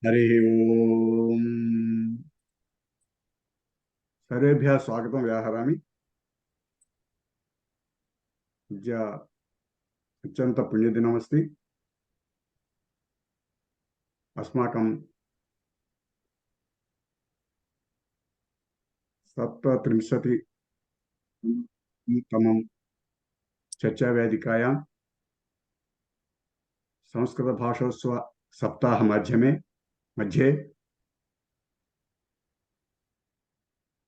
हरि ओम। सर्वेभ्यः स्वागतं व्याहरामि। अद्य अत्यन्तपुण्यदिनमस्ति। अस्माकं 37तमं चर्चावेदिकायां संस्कृतभाषोत्सव सप्ताहमध्ये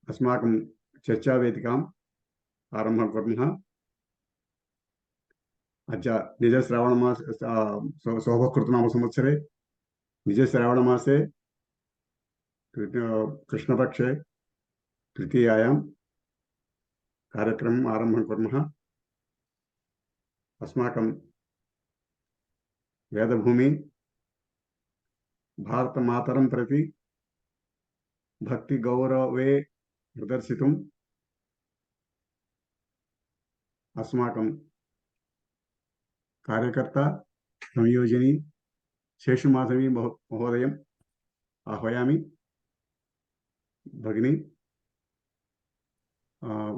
अस्माकं चर्चावेदिकाम् आरम्भं कुर्मः। अद्य निजश्रावणमास शोभकृतनामसंवत्सरे निजश्रावणमासे कृष्णपक्षे तृतीयायां कार्यक्रमम् आरम्भं कुर्मः। अस्माकं वेदभूमि भारतमातरं प्रति भक्तिगौरवे प्रदर्शितुम् अस्माकं कार्यकर्ता संयोजिनी शेषमाधवी महोदयम् आह्वयामि। भगिनी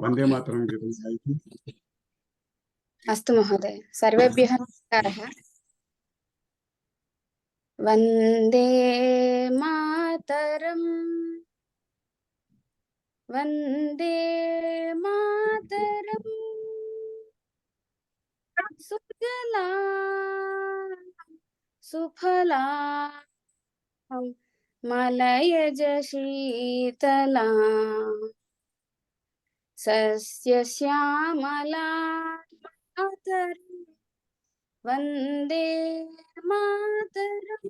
वन्दे मातरं गीतं गायतु। अस्तु महोदय, सर्वेभ्यः नमस्कारः। वन्दे मातरम्, वन्दे मातरम्, सुजला सुफला मलयज शीतला सस्यश्यामला मातरम्, वन्दे मातरम्।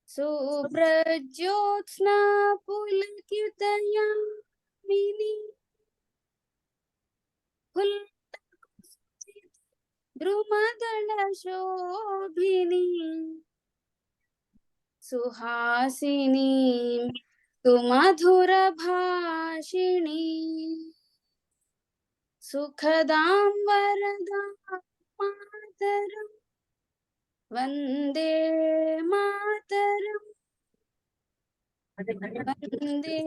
सुप्रज्योत्स्ना पुलकितयामिनी द्रुमदलशोभिनी सुहासिनी सुमधुरभाषिणी सुखदां वरदां मातरम्, वन्दे मातरम्, वन्दे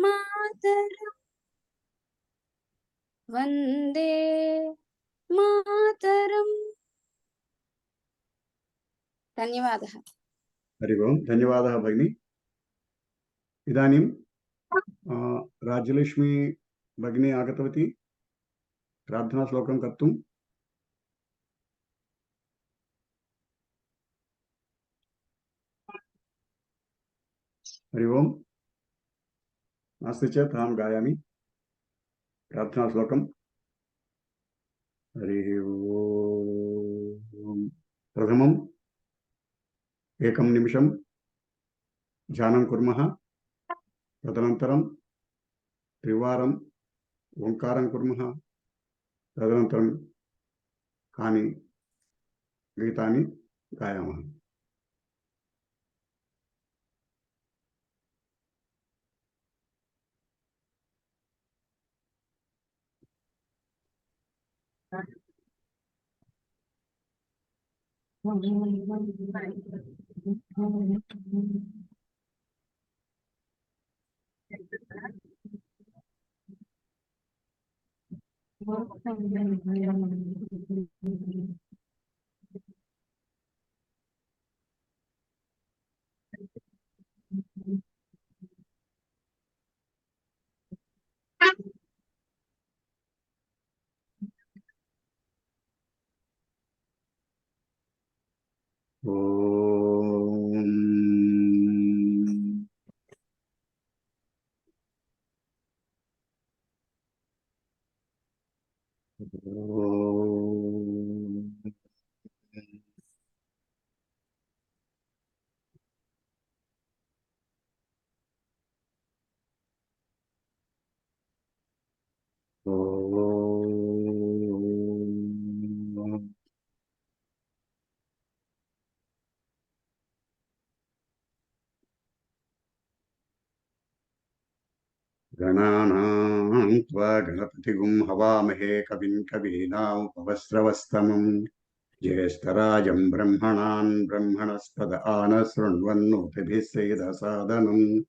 मातरम्, वन्दे मातरम्। धन्यवादः। हरि ओम्। धन्यवादः भगिनी। इदानीं राज्यलक्ष्मी भगिनी आगतवती प्रार्थनाश्लोकं कर्तुं। हरि ओम्। नास्ति चेत् अहं गायामि प्रार्थनाश्लोकम्। हरिः ओम्। प्रथमम् एकं निमिषं ध्यानं कुर्मः। तदनन्तरं त्रिवारम् ओङ्कारं कुर्मः। तदनन्तरं कानि गीतानि गायामः। गणानां त्वा गणपतिगुं हवामहे कविं कवीनामुपमश्रवस्तमम् ज्येष्ठराजं ब्रह्मणान् ब्रह्मणस्पद आनशृण्वन्नोतिभिः सेदसादनम्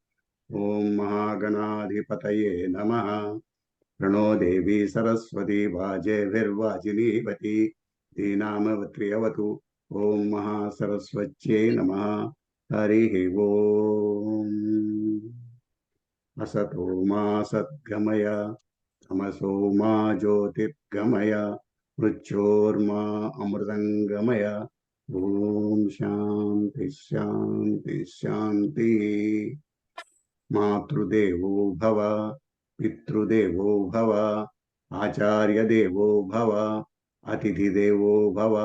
ॐ महागणाधिपतये नमः। प्रणो देवी सरस्वती वाजेभिर्वाजिनीवती धीनामवत्र्यवतु। ॐ महासरस्वत्यै नमः। हरिः ॐ। असतो मा सद्गमय तमसो मा ज्योतिर्गमय मृत्योर्मा अमृतङ्गमय। ॐ शान्ति शान्ति शान्तिः। मातृदेवो भव पितृदेवो भव आचार्यदेवो भव अतिथिदेवो भव।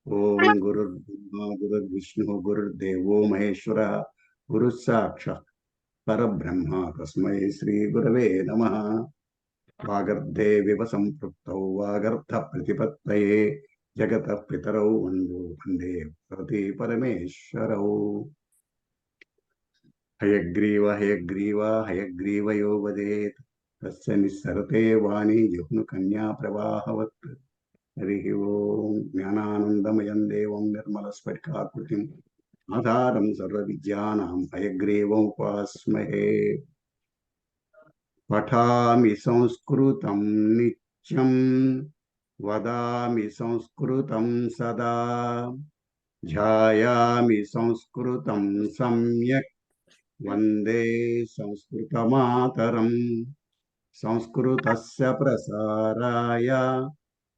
ॐ गुरुर्ब्रह्मा गुरुर्विष्णुः गुरुर्देवो महेश्वरः गुरुः साक्षात् परब्रह्म तस्मै श्रीगुरवे नमः। वागर्धे विव सम्पृक्तौ वागर्धप्रतिपत्तये जगतः पितरौ वन्दे पार्वती परमेश्वरौ। हयग्रीव हयग्रीव हयग्रीवयो वदेत् तस्य निस्सरते वाणी जह्नुकन्या प्रवाहवत्। हरिः ओम्। ज्ञानानन्दमयं देवं निर्मलस्फटिकाकृतिम् आधारं सर्वविद्यानां हयग्रीवमुपास्महे। पठामि संस्कृतं नित्यं वदामि संस्कृतं सदा ध्यायामि संस्कृतं सम्यक् वन्दे संस्कृतमातरम्। संस्कृतस्य प्रसाराय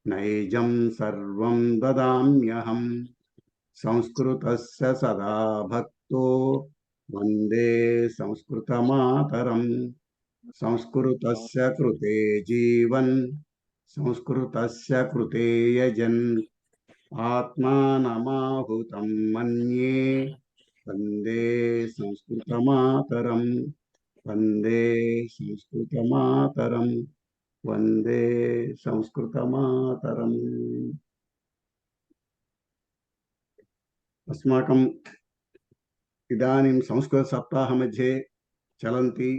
नैजं सर्वं ददाम्यहम्। संस्कृतस्य सदा भक्तो वन्दे संस्कृतमातरम्। संस्कृतस्य कृते जीवन् संस्कृतस्य कृते यजन् आत्मानमाहुतं मन्ये वन्दे संस्कृतमातरम्। वन्दे संस्कृतमातरम्। वन्दे संस्कृतमातरम्। अस्माकम् इदानीं संस्कृतसप्ताहमध्ये चलन्ति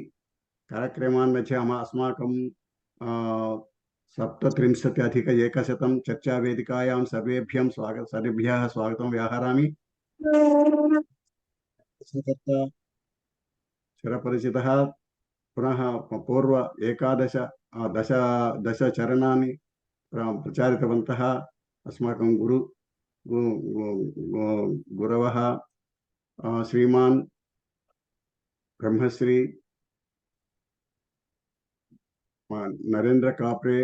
कार्यक्रमान् मध्ये अस्माकं 37+100 चर्चावेदिकायां सर्वेभ्यः स्वागतं व्याहरामि। चिरपरिचितः पुनः पूर्व एकादश दशचरणानि प्रचारितवन्तः अस्माकं गुरवः श्रीमान् ब्रह्मश्री नरेंद्र काप्रे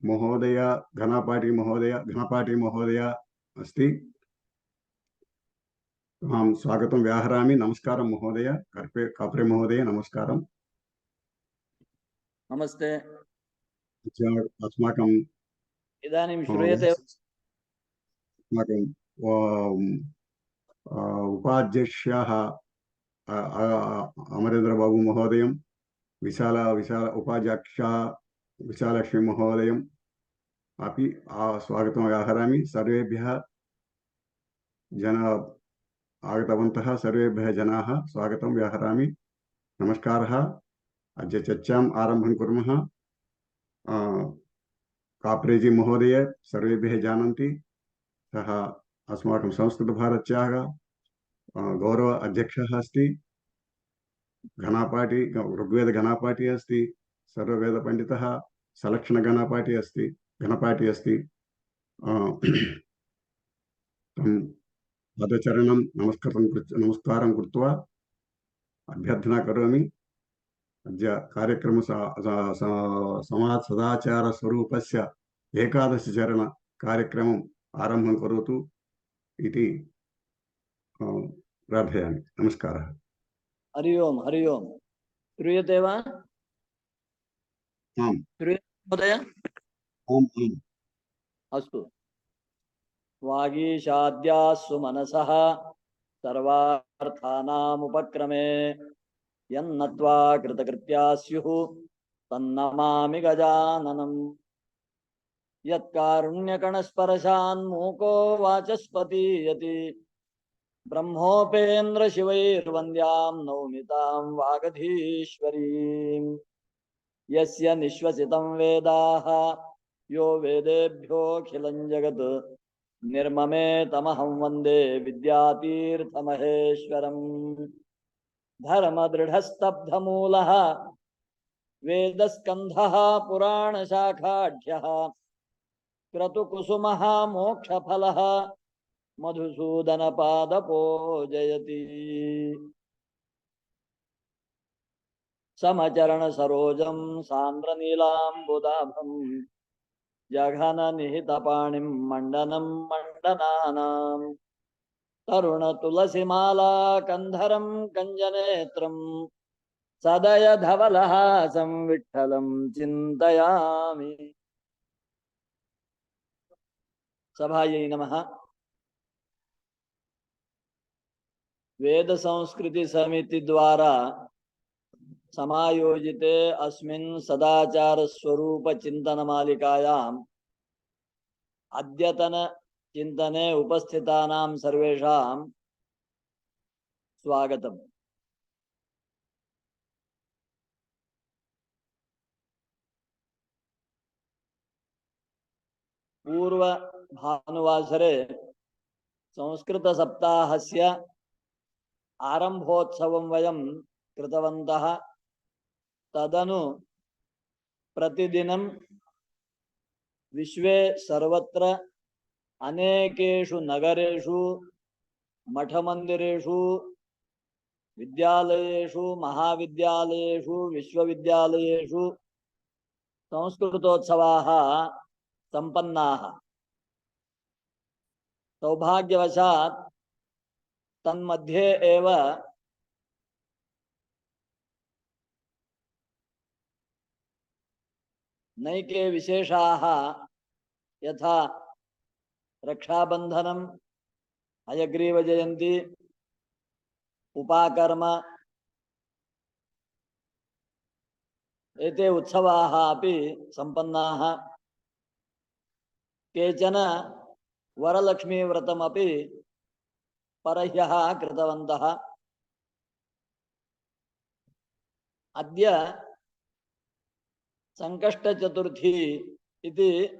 महोदय घनापाटी महोदय अस्ति। अहं स्वागतं व्याहरामि। नमस्कारं महोदय। काप्रे महोदय नमस्कारम्। नमस्ते। अस्माकं इदानीं श्रूयते? अस्माकं उपाध्यक्षः अमरेंद्र बाबू महोदयं, विशाल उपाध्यक्षा विशालक्ष्मी महोदयम् अपि स्वागतं व्याहरामि। सर्वेभ्यः जनाः आगतवन्तः, सर्वेभ्यः जनाः स्वागतं व्याहरामि। नमस्कारः। अद्य चर्चाम् आरम्भं कुर्मः। काप्रेजी महोदय सर्वेभ्यः जानन्ति। सः अस्माकं संस्कृतभारत्याः गौरव अध्यक्षः अस्ति। घनापाटी ऋग्वेद घनापाटी अस्ति। सर्ववेदपण्डितः सलक्षण घनापाटी अस्ति। पदचरणं नमस्कारं कृत्वा अभ्यर्थना करोमि। अद्य कार्यक्रम समाज सदाचार स्वरूपस्य एकादशचरण कार्यक्रमम् आरम्भं करोतु इति प्रार्थयामि। नमस्कारः। हरि ओम हरि ओम। श्रूयते वा? आम् महोदय। आम्। अस्तु। वागीशाद्यास्सु मनसः सर्वार्थानामुपक्रमे यन्नत्वा कृतकृत्या स्युः तन्नमामि गजाननम्। यत्कारुण्यकणस्पर्शान्मूको वाचस्पतीयति ब्रह्मोपेन्द्र शिवैर्वन्द्यां नौमितां वागधीश्वरीं। यस्य निश्वसितं वेदाः यो वेदेभ्योऽखिलं जगत् निर्ममे तमहं वन्दे विद्यातीर्थमहेश्वरम् धर्मदृढस्तब्धमूलः वेदस्कन्धः पुराणशाखाढ्यः क्रतुकुसुमः मोक्षफलः मधुसूदनपादपो जयति समचरणसरोजं सान्द्रनीलाम्बुदाभं जघननिहितपाणिं मण्डनं मण्डनानां तरुणतुलसीमाला कन्धरं कञ्जनेत्रं सदयधवलहासं विठ्ठलं चिन्तयामि। सभायै नमः। वेद संस्कृति समिति द्वारा समायोजिते अस्मिन् सदाचार स्वरूप चिंतन मालिकायाम् अद्यतन चिंतने उपस्थितानां सर्वेषां स्वागतम्। पूर्व भानुवासरे संस्कृत सप्ताहस्य आरंभोत्सवं वयं कृतवन्तः। तदनु प्रतिदिनं विश्वे सर्वत्र अनेकेषु नगरेषु मठमन्दिरेषु विद्यालयेषु महाविद्यालयेषु विश्वविद्यालयेषु संस्कृतोत्सवाः सम्पन्नाः। सौभाग्यवशात् तन्मध्ये एव नैके विशेषाः यथा रक्षाबन्धनम्, हयग्रीवजयन्ती, उपाकर्म एते उत्सवाः अपि सम्पन्नाः। केचन वरलक्ष्मीव्रतमपि परह्यः कृतवन्तः। अद्य संकष्टचतुर्थी इति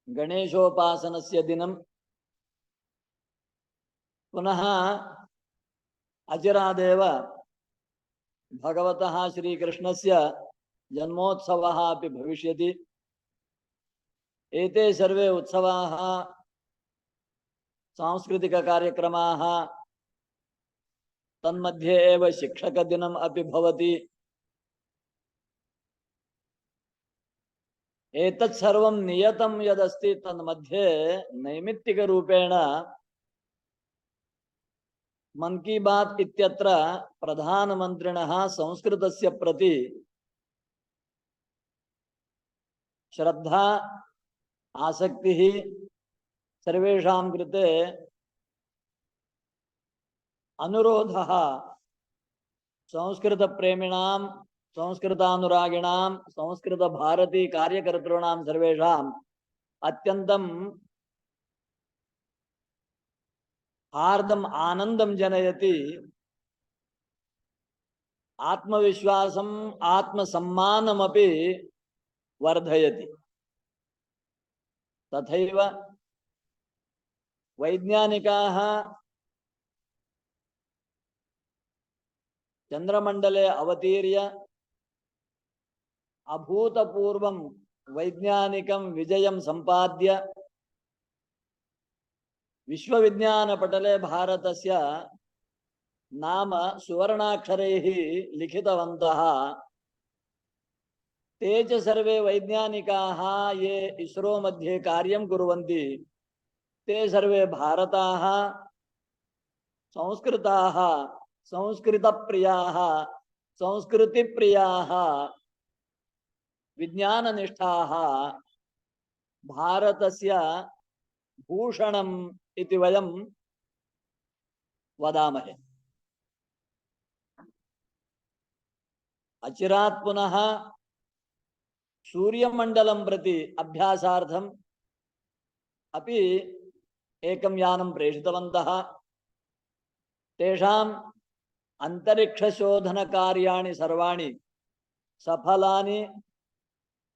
गणेशोपासनस्य दिनं। पुनः अचिरादेव भगवतः श्रीकृष्णस्य जन्मोत्सवः अपि भविष्यति। एते सर्वे उत्सवाः सांस्कृतिककार्यक्रमाः, तन्मध्ये एव शिक्षकदिनम् अपि भवति। एतत् सर्वं नियतं यदस्ति तन्मध्ये नैमित्तिकरूपेण मन की बात इत्यत्र प्रधानमन्त्रिणः संस्कृतस्य प्रति श्रद्धा आसक्तिः सर्वेषां कृते अनुरोधः संस्कृतप्रेमिणां संस्कृतानुरागिणां संस्कृतभारती कार्यकर्तॄणां सर्वेषाम् अत्यन्तं हार्दम् आनन्दं जनयति। आत्मविश्वासम् आत्मसम्मानमपि वर्धयति। तथैव वैज्ञानिकाः चंद्रमंडले अवतीर्य अभूतपूर्वं वैज्ञानिकं विजयं संपाद्य विश्वविज्ञानपटले भारतस्य नाम सुवर्णाक्षरैः लिखितवन्तः। ते च सर्वे वैज्ञानिकाः ये इसरो मध्ये कार्यं कुर्वन्ति, ते सर्वे भारताः, संस्कृताः, संस्कृतप्रियाः, संस्कृतिप्रियाः, विज्ञाननिष्ठाः, भारतस्य भूषणम् इति वयं वदामहे। अचिरात् पुनः सूर्यमण्डलं प्रति अभ्यासार्थम् अपि एकं यानं प्रेषितवन्तः। तेषाम् अंतरिक्षशोधनकार्याणि सर्वाणि सफलानि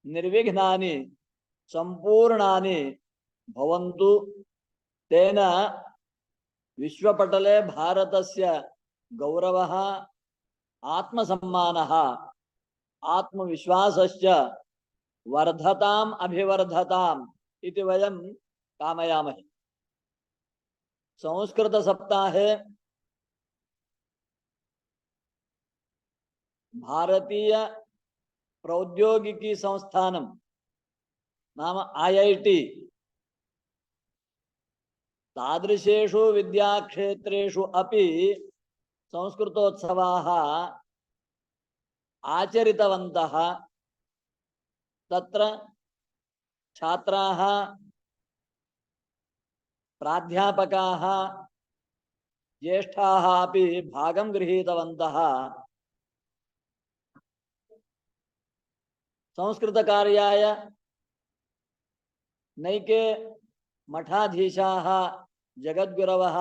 निर्विघ्नानि संपूर्णानि भवन्तु। तेन विश्वपटले भारतस्य गौरवः, आत्मसम्मानः, आत्मविश्वासश्च वर्धताम् अभिवर्धताम् इति वयं कामयामहे। संस्कृत सप्ताहे भारतीय प्रौद्योगिकी संस्थानं नाम IIT तादृशेषु विद्याक्षेत्रेषु अपि संस्कृतोत्सवाः आचरितवन्तः। तत्र छात्राः, प्राध्यापकाः, ज्येष्ठाः अपि भागं गृहीतवन्तः। संस्कृतकार्याय नैके मठाधीशाः, जगद्गुरवः,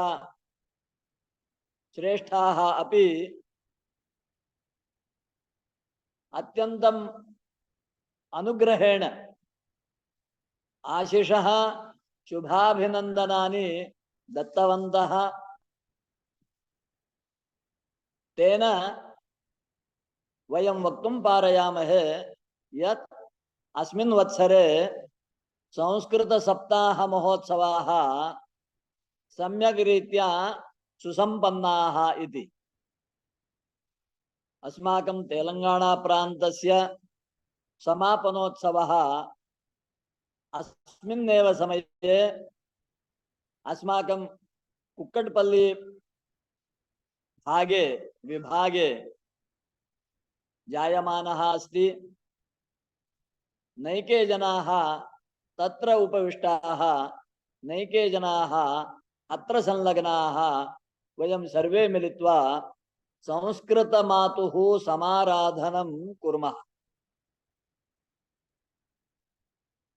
श्रेष्ठाः अपि अत्यन्तम् अनुग्रहेण आशिषः, शुभाभिनन्दनानि दत्तवन्तः। तेन वयं वक्तुं पारयामहे यत् अस्मिन् वत्सरे संस्कृत सप्ताह महोत्सवाः सम्यक् रीत्या सुसम्पन्नाः इति। अस्माकं तेलंगाणा प्रान्तस्य समापनोत्सवः अस्मिन्नेव समये अस्माकं कुक्कटपल्ली विभागे जायमानः अस्ति। नैके जनाः तत्र उपविष्टाः, नैके जनाः अत्र संलग्नाः। वयं सर्वे मिलित्वा संस्कृतमातुः समाराधनं कुर्मः।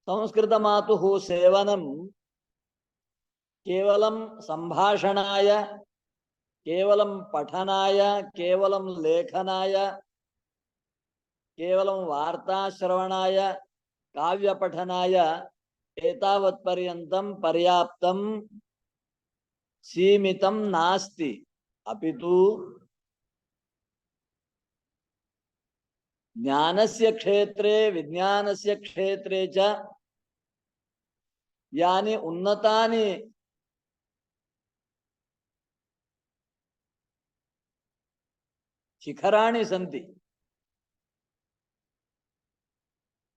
संस्कृतमातुः सेवनं केवलं संभाषणाय, केवलं पठनाय, केवलं लेखनाय, केवलं वार्ताश्रवणाय, काव्यपठनाय एतावत्पर्यन्तं पर्याप्तं सीमितं नास्ति। अपितु ज्ञानस्य क्षेत्रे, विज्ञानस्य क्षेत्रे च यानि उन्नतानि शिखराणि सन्ति,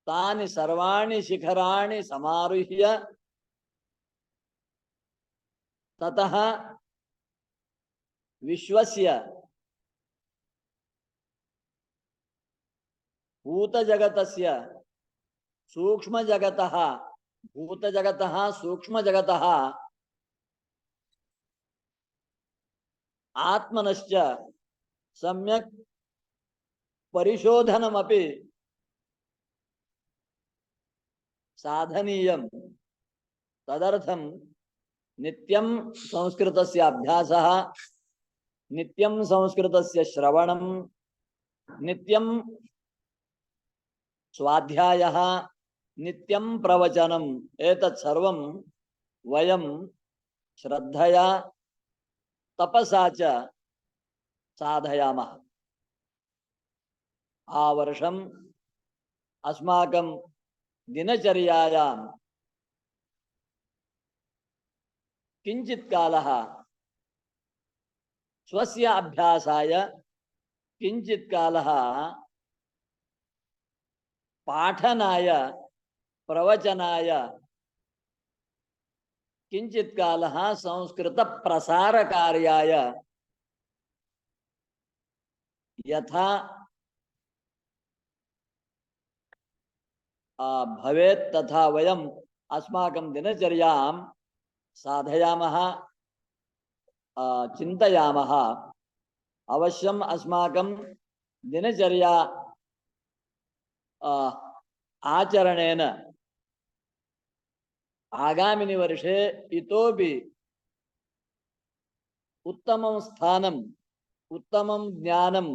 तानि सर्वाणि शिखराणि समारुह्य ततः विश्वस्य भूतजगतस्य सूक्ष्मजगतः, भूतजगतः सूक्ष्मजगतः आत्मनश्च सम्यक् परिशोधनमपि साधनीयं। तदर्थं नित्यं संस्कृतस्य अभ्यासः, नित्यं संस्कृतस्य श्रवणं, नित्यं स्वाध्यायः, नित्यं प्रवचनम्, एतत् सर्वं वयं श्रद्धया तपसा च साधयामः। आवर्षम् अस्माकं दिनचर्यायां किञ्चित् कालः स्वस्य अभ्यासाय, किञ्चित् कालः पाठनाय, प्रवचनाय, किञ्चित् कालः संस्कृत प्रसारकार्याय यथा भवेत् तथा वयम् अस्माकं दिनचर्यां साधयामः, चिन्तयामः। अवश्यम् अस्माकं दिनचर्या आचरणेन आगामिनि वर्षे इतोपि उत्तमं स्थानम्, उत्तमं ज्ञानं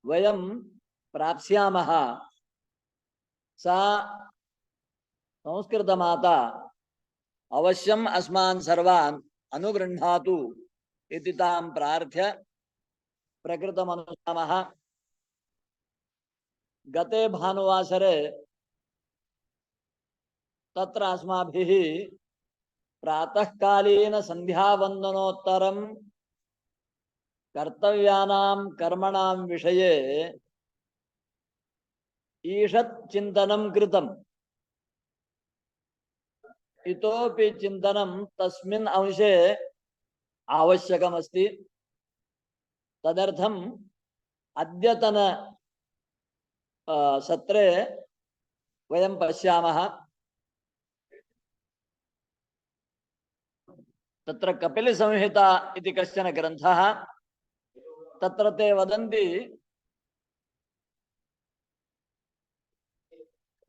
वयं प्राप्स्यामः। सा संस्कृत माता अवश्यम अस्मान् सर्वान् अनुगृह्णातु इति तां प्रार्थ्य प्रकृतमनुष्यामः। गते भानुवासरे तत्र अस्माभिः प्रातःकालीन संध्यावन्दनोत्तरं कर्तव्यानां कर्मणां विषये ईषत् चिन्तनं कृतम्। इतोपि चिन्तनं तस्मिन् अंशे आवश्यकमस्ति। तदर्थम् अद्यतन सत्रे वयं पश्यामः। तत्र कपिलसंहिता इति कश्चन ग्रन्थः, तत्र ते वदन्ति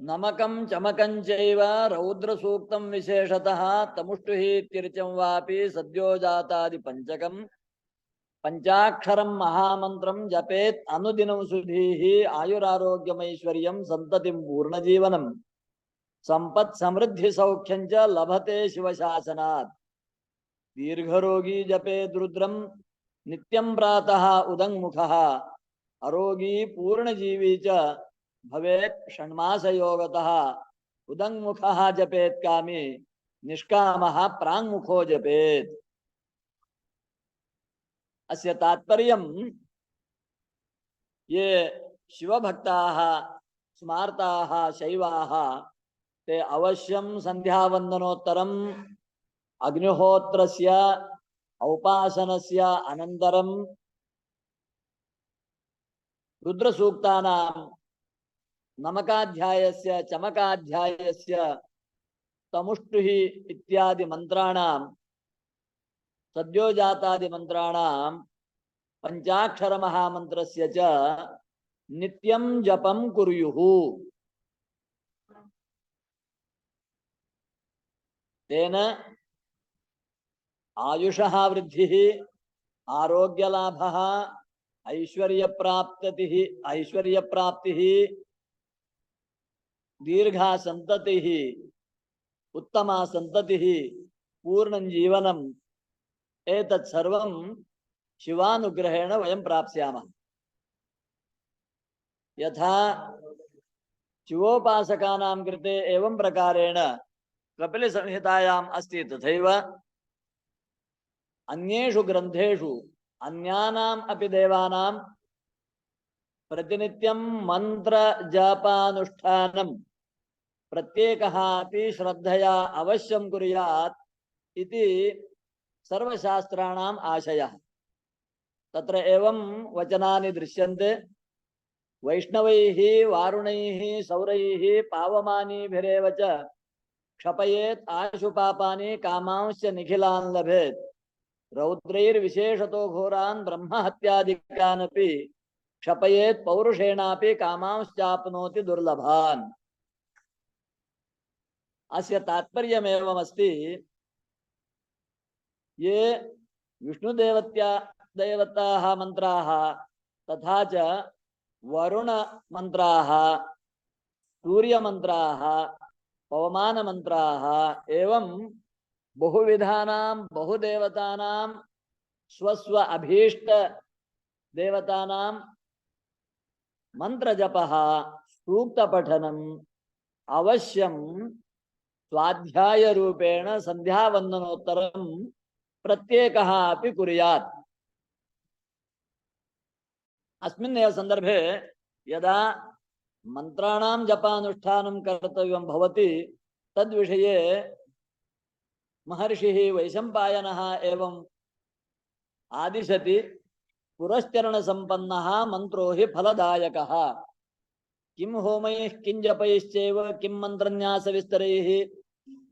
नमकं चमकं चैव रौद्रसूक्तं विशेषतः तमुष्टुः इत्यर्चं वापि सद्योजातादि पंचकं पंचाक्षरं महामन्त्रं जपेत् अनुदिनं सुधीः आयुरारोग्यमैश्वर्यं सन्ततिं पूर्णजीवनं संपत् समृद्धि सौख्यं च लभते शिवशासनात् दीर्घरोगी जपेत् रुद्रं नित्यं प्रातः उदङ्मुखः अरोगी पूर्णजीवी च भवेत् षण्मासयोगतः उदङ्मुखः जपेत् कामी निष्कामः प्राङ्मुखो जपेत्। अस्य तात्पर्यं ये शिवभक्ताः स्मार्ताः शैवाः ते अवश्यं सन्ध्यावन्दनोत्तरम् अग्निहोत्रस्य औपासनस्य अनन्तरं रुद्रसूक्तानां नमकाध्यायस्य चमकाध्यायस्य तमुष्टुः इत्यादि मंत्राणां सद्योजातादि मंत्राणां पंचाक्षर महामंत्रस्य च नित्यं जपं कुर्युः। तेन आयुषः वृद्धिः आरोग्यलाभः ऐश्वर्यप्राप्तिः दीर्घा संततिः उत्तमा संततिः पूर्णं जीवनम् एतत् सर्वं शिवानुग्रहेण वयं प्राप्स्यामः। यथा शिवोपासकानां कृते एवं प्रकारेण कपिलसंहितायाम् अस्ति, तथैव अन्येषु ग्रन्थेषु अन्यानाम् अपि देवानां प्रतिनित्यं मंत्र जापानुष्ठानं प्रत्येकः अपि श्रद्धया अवश्यं कुर्यात् इति सर्वशास्त्राणाम् आशयः। तत्र एवं वचनानि दृश्यन्ते। वैष्णवैः वारुणैः सौरैः पावमानीभिरेव च क्षपयेत् आशु पापानि कामांश्च निखिलान् लभेत् रौद्रैर्विशेषतो घोरान् ब्रह्महत्यादिकानपि क्षपयेत् पौरुषेणापि कामांश्चाप्नोति दुर्लभान्। अस्य तात्पर्यमेवमस्ति, ये विष्णुदेवताः मंत्राः तथा च वरुण मंत्राः सूर्य मंत्राः पवमान मंत्राः एवं बहुविधानां बहुदेवतानां स्वस्व अभीष्ट देवतानां मंत्रजपः सूक्तपठनम् अवश्यं स्वाध्याय रूपेण संध्यावन्दनोत्तरं प्रत्येकः अपि कुर्यात्। अस्मिन्नेव संदर्भे यदा मंत्राणां जपानुष्ठानं कर्तव्यं भवति तद्विषये महर्षिः वैशम्पायनः एवं आदिशति, पुरश्चरण संपन्नः मंत्रो हि फलदायकः किं होमैः किं जपैश्चैव किं मंत्रन्यास विस्तरैः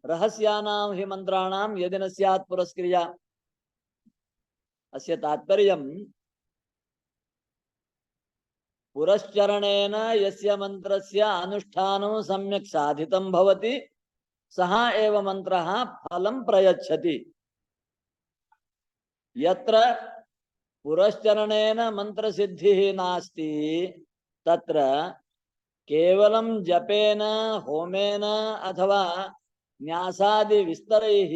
रहस्यानां हि मंत्राणां यदि न स्यात् पुरस्क्रिया। अस्य तात्पर्यं पुरश्चरणेन यस्य मंत्रस्य अनुष्ठानं सम्यक् साधितं भवति सः एव मंत्रः फलं प्रयच्छति। यत्र पुरश्चरणेन मंत्रसिद्धिः नास्ति तत्र केवलं जपेन होमेन अथवा न्यासादि विस्तरैः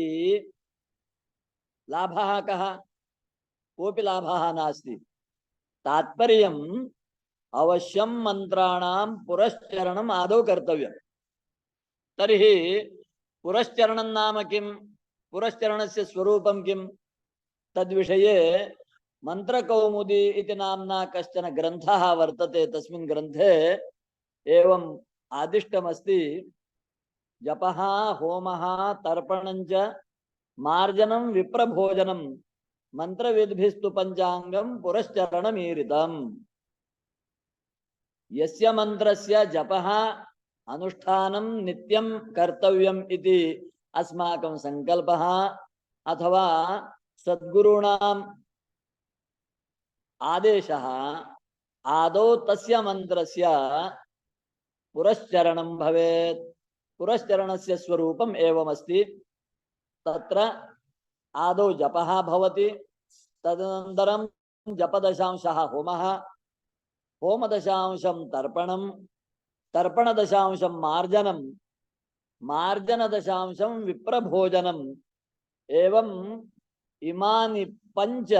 लाभः कः? कोऽपि लाभः नास्ति। तात्पर्यम् अवश्यं मंत्राणां पुरश्चरणम् आदौ कर्तव्यम्। तर्हि पुरश्चरणं नाम किं? पुरश्चरणस्य स्वरूपं किं? तद्विषये मंत्रकौमुदी इति नाम्ना कश्चन ग्रन्थः वर्तते। तस्मिन् ग्रन्थे एवम् आदिष्टमस्ति, जपः होमः तर्पणं च मार्जनं विप्रभोजनं मंत्रविद्भिस्तु पंचांगं पुरश्चरणमीरितम्। यस्य मंत्रस्य जपः अनुष्ठानं नित्यं कर्तव्यम् इति अस्माकं संकल्पः अथवा सद्गुरूणाम् आदेशः, आदौ तस्य मंत्रस्य पुरश्चरणं भवेत्। पुरश्चरणस्य स्वरूपम् एवमस्ति। तत्र आदौ जपः भवति, तदनन्तरं जपदशांशः होमः, होमदशांशं तर्पणं, तर्पणदशांशं मार्जनं, मार्जनदशांशं विप्रभोजनम्। एवं इमानि पंच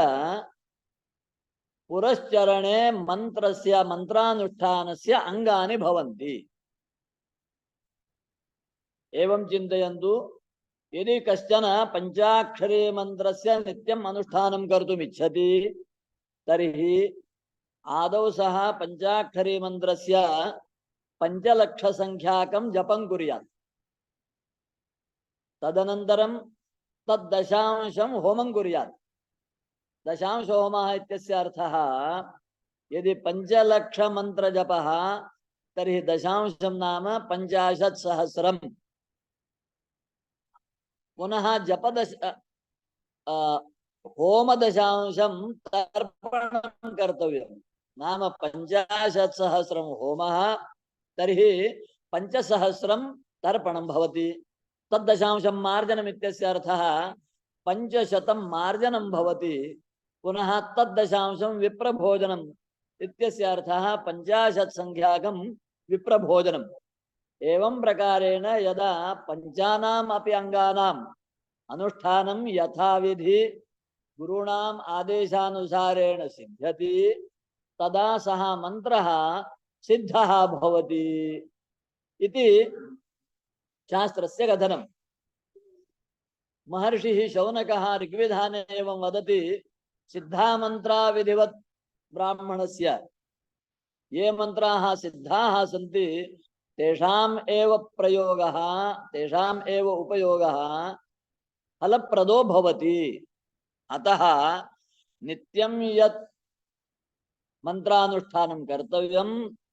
पुरश्चरणे मंत्रस्य मंत्रानुष्ठानस्य अंगानि भवन्ति। एवं चिन्तयन्तु, यदि कश्चन पंचाक्षरी मंत्रस्य नित्यम् अनुष्ठानं कर्तुम् इच्छति तर्हि आदौ सः पंचाक्षरी मंत्रस्य 5,00,000 संख्याकं जपं कुर्यात्। तदनन्तरं तद्दशांशं होमं कुर्यात्। दशांश होमः इत्यस्य अर्थः, यदि 5,00,000 मंत्र जपः तर्हि दशांशं नाम 50,000। पुनः जपदश होमदशांशं तर्पणं कर्तव्यं, नाम 50,000 होमः, तर्हि 5,000 तर्पणं भवति। तद्दशांशं मार्जनम् इत्यस्य अर्थः 500 मार्जनं भवति। पुनः तद्दशांशं विप्रभोजनम् इत्यस्य अर्थः 50 संख्याकं विप्रभोजनम्। एवं प्रकारेण यदा पंचानाम् अपि अंगानाम् अनुष्ठानं यथाविधि गुरूणाम् आदेशानुसारेण सिद्ध्यति, तदा सः मंत्रः सिद्धः भवति इति शास्त्रस्य कथनम्। महर्षिः शौनकः ऋग्वेदाने एवं वदति, सिद्धा मंत्रा विधिवत् ब्राह्मणस्य। ये मंत्राः सिद्धाः सन्ति तेषाम् एव प्रयोगः, तेषाम् एव उपयोगः फलप्रदो भवति। अतः नित्यं यत् मंत्रानुष्ठानं कर्तव्यं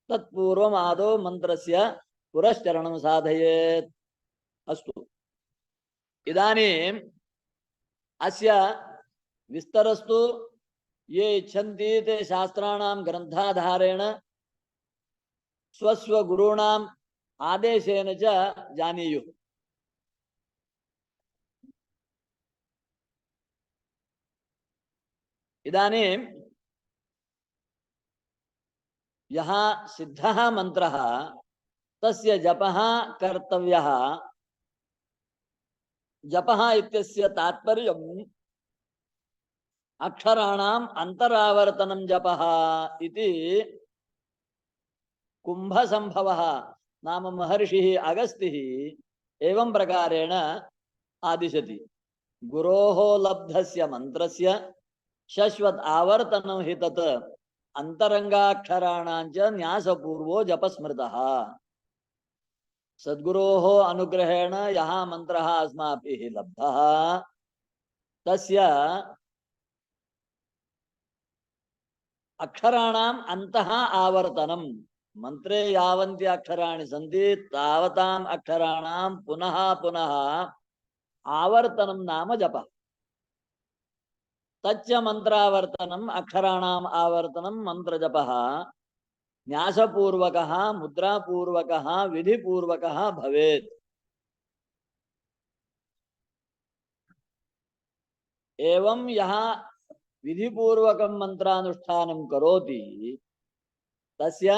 तत्पूर्वम् आदौ मंत्रस्य पुरश्चरणं साधयेत्। अस्तु, इदानीम् अस्य विस्तरस्तु ये इच्छन्ति ते शास्त्राणां ग्रन्थाधारेण स्वस्वगुरूणाम् आदेशेन च जानीयुः। इदानीं यः सिद्धः मन्त्रः तस्य जपः कर्तव्यः। जपः इत्यस्य तात्पर्यम् अक्षराणाम् अन्तरावर्तनं जपः इति कुम्भसम्भवः नाम महर्षिः अगस्तिः एवं प्रकारेण आदिशति। गुरोः लब्धस्य मन्त्रस्य शश्वत् आवर्तनं हि तत् अन्तरङ्गाक्षराणां च न्यासपूर्वो जपस्मृतः। सद्गुरोः अनुग्रहेण यः मन्त्रः अस्माभिः लब्धः तस्य अक्षराणाम् अन्तः आवर्तनं, मंत्रे यावन्ति अक्षराणि सन्ति तावताम् अक्षराणां पुनः पुनः आवर्तनं नाम जपः। तच्च मंत्रावर्तनम् अक्षराणाम् आवर्तनं मंत्रजपः न्यासपूर्वकः मुद्रापूर्वकः विधिपूर्वकः भवेत्। एवं यः विधिपूर्वकं मंत्रानुष्ठानं करोति तस्य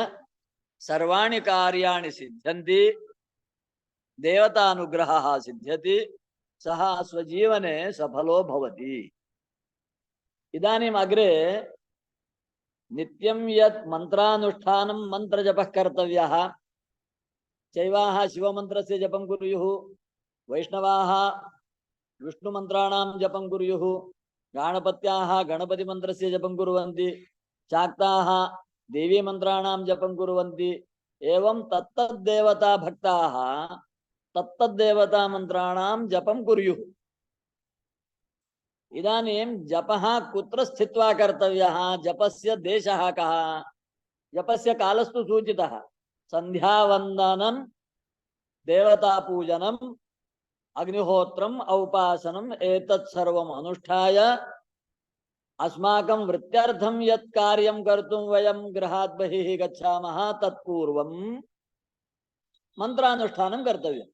सर्वाणि कार्याणि सिद्ध्यन्ति, देवतानुग्रहः सिद्ध्यति, सः स्वजीवने सफलो भवति। इदानीम् अग्रे नित्यं यत् मन्त्रानुष्ठानं मन्त्रजपः कर्तव्यः। शैवाः शिवमन्त्रस्य जपं कुर्युः, वैष्णवाः विष्णुमन्त्राणां जपं कुर्युः, गणपत्याः गणपतिमन्त्रस्य जपं कुर्वन्ति, शाक्ताः देवीमन्त्राणां जपं कुर्वन्ति। एवं तत्तद्देवता भक्ताः तत्तद्देवता मन्त्राणां जपं कुर्युः। इदानीं जपः कुत्र स्थित्वा कर्तव्यः, जपस्य देशः कः, जपस्य कालस्तु सूचितः। संध्यावन्दनं, देवतापूजनम्, अग्निहोत्रम्, औपासनम्, एतत् सर्वम् अनुष्ठाय अस्माकं वृत्त्यर्थं यत् कार्यं कर्तुं वयं गृहात् बहिः गच्छामः तत्पूर्वं मन्त्रानुष्ठानं कर्तव्यम्।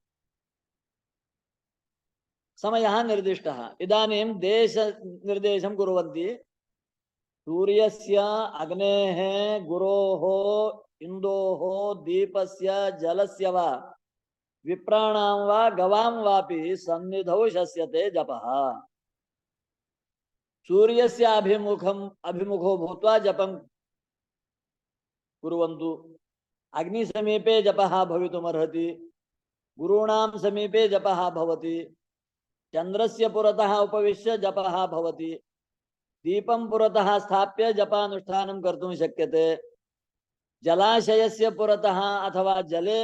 समयः निर्दिष्टः। इदानीं देश निर्देशं कुर्वन्ति। सूर्यस्य, अग्नेः, गुरोः, इन्दोः, दीपस्य, जलस्य वा विप्राणां वा गवां वापि सन्निधौ शस्यते जपः। सूर्यस्य अभिमुखो भूत्वा जपं कुर्वन्तु। अग्निसमीपे जपः भवितुमर्हति, गुरूणां समीपे जपः भवति, चन्द्रस्य पुरतः उपविश्य जपः भवति, दीपं पुरतः स्थाप्य जपानुष्ठानं कर्तुं शक्यते, जलाशयस्य पुरतः अथवा जले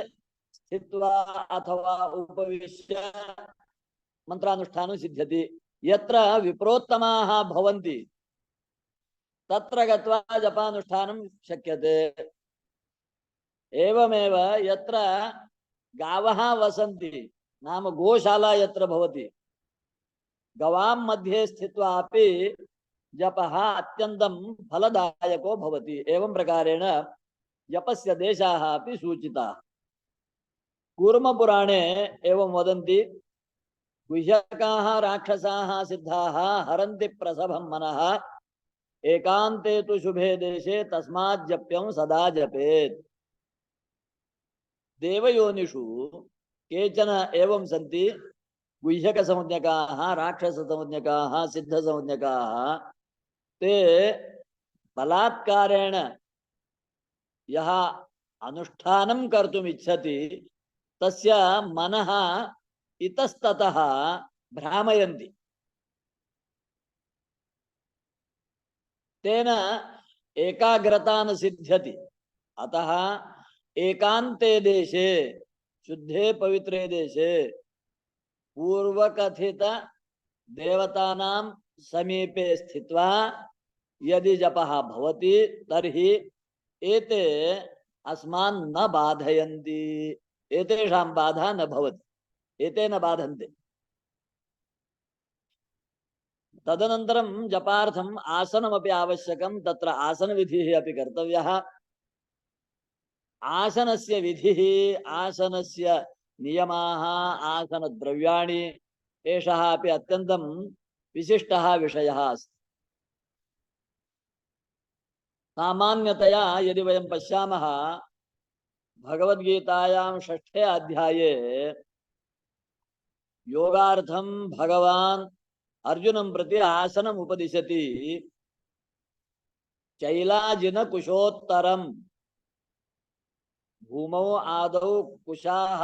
स्थित्वा अथवा उपविश्य मन्त्रानुष्ठानं सिद्ध्यति। यत्र विप्रोत्तमाः भवन्ति तत्र गत्वा जपानुष्ठानं शक्यते। एवमेव यत्र गावः वसन्ति, नाम गोशाला यत्र भवति, गवां मध्ये स्थित्वा अपि जपः अत्यन्तं फलदायको भवति। एवं प्रकारेण जपस्य देशाः अपि सूचिताः। कूर्मपुराणे एवं वदन्ति, गुह्यकाः राक्षसाः सिद्धाः हरन्ति प्रसभं मनः, एकान्ते तु शुभे देशे तस्मात् जप्यं सदा जपेत्। देवयोनिषु केचन एवं सन्ति, गुह्यकसंज्ञकाः, राक्षससंज्ञकाः, सिद्धसंज्ञकाः। ते बलात्कारेण यः अनुष्ठानं कर्तुम् इच्छति तस्य मनः इतस्ततः भ्रामयन्ति। तेन एकाग्रता न सिद्ध्यति। अतः एकान्ते देशे, शुद्धे पवित्रे देशे, पूर्वकथित देवतानां समीपे स्थित्वा यदि जपः भवति तर्हि एते अस्मान् न बाधयन्ति, एतेषां बाधा न भवति, एते न बाधन्ते। तदनन्तरं जपार्थम् आसनमपि आवश्यकं। तत्र आसनविधिः अपि कर्तव्यः। आसनस्य विधिः, आसनस्य नियमाः, आसनद्रव्याणि, एषः अपि अत्यन्तं विशिष्टः विषयः अस्ति। सामान्यतया यदि वयं पश्यामः, भगवद्गीतायां 6 अध्याये योगार्थं भगवान् अर्जुनं प्रति आसनम् उपदिशति। चैलाजिनकुशोत्तरं, भूमौ आदौ कुशाः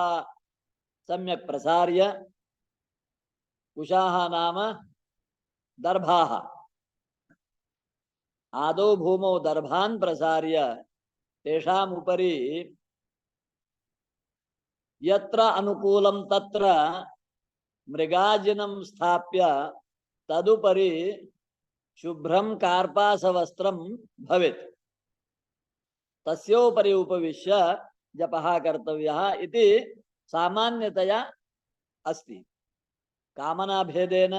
सम्यक् प्रसार्य, कुशाः नाम दर्भाः, आदौ भूमौ दर्भान् प्रसार्य तेषाम् उपरि यत्र अनुकूलं तत्र मृगाजिनं स्थाप्य तदुपरि शुभ्रं कार्पासवस्त्रं भवेत्, तस्योपरि उपविश्य जपः कर्तव्यः इति सामान्यतया अस्ति। कामनाभेदेन,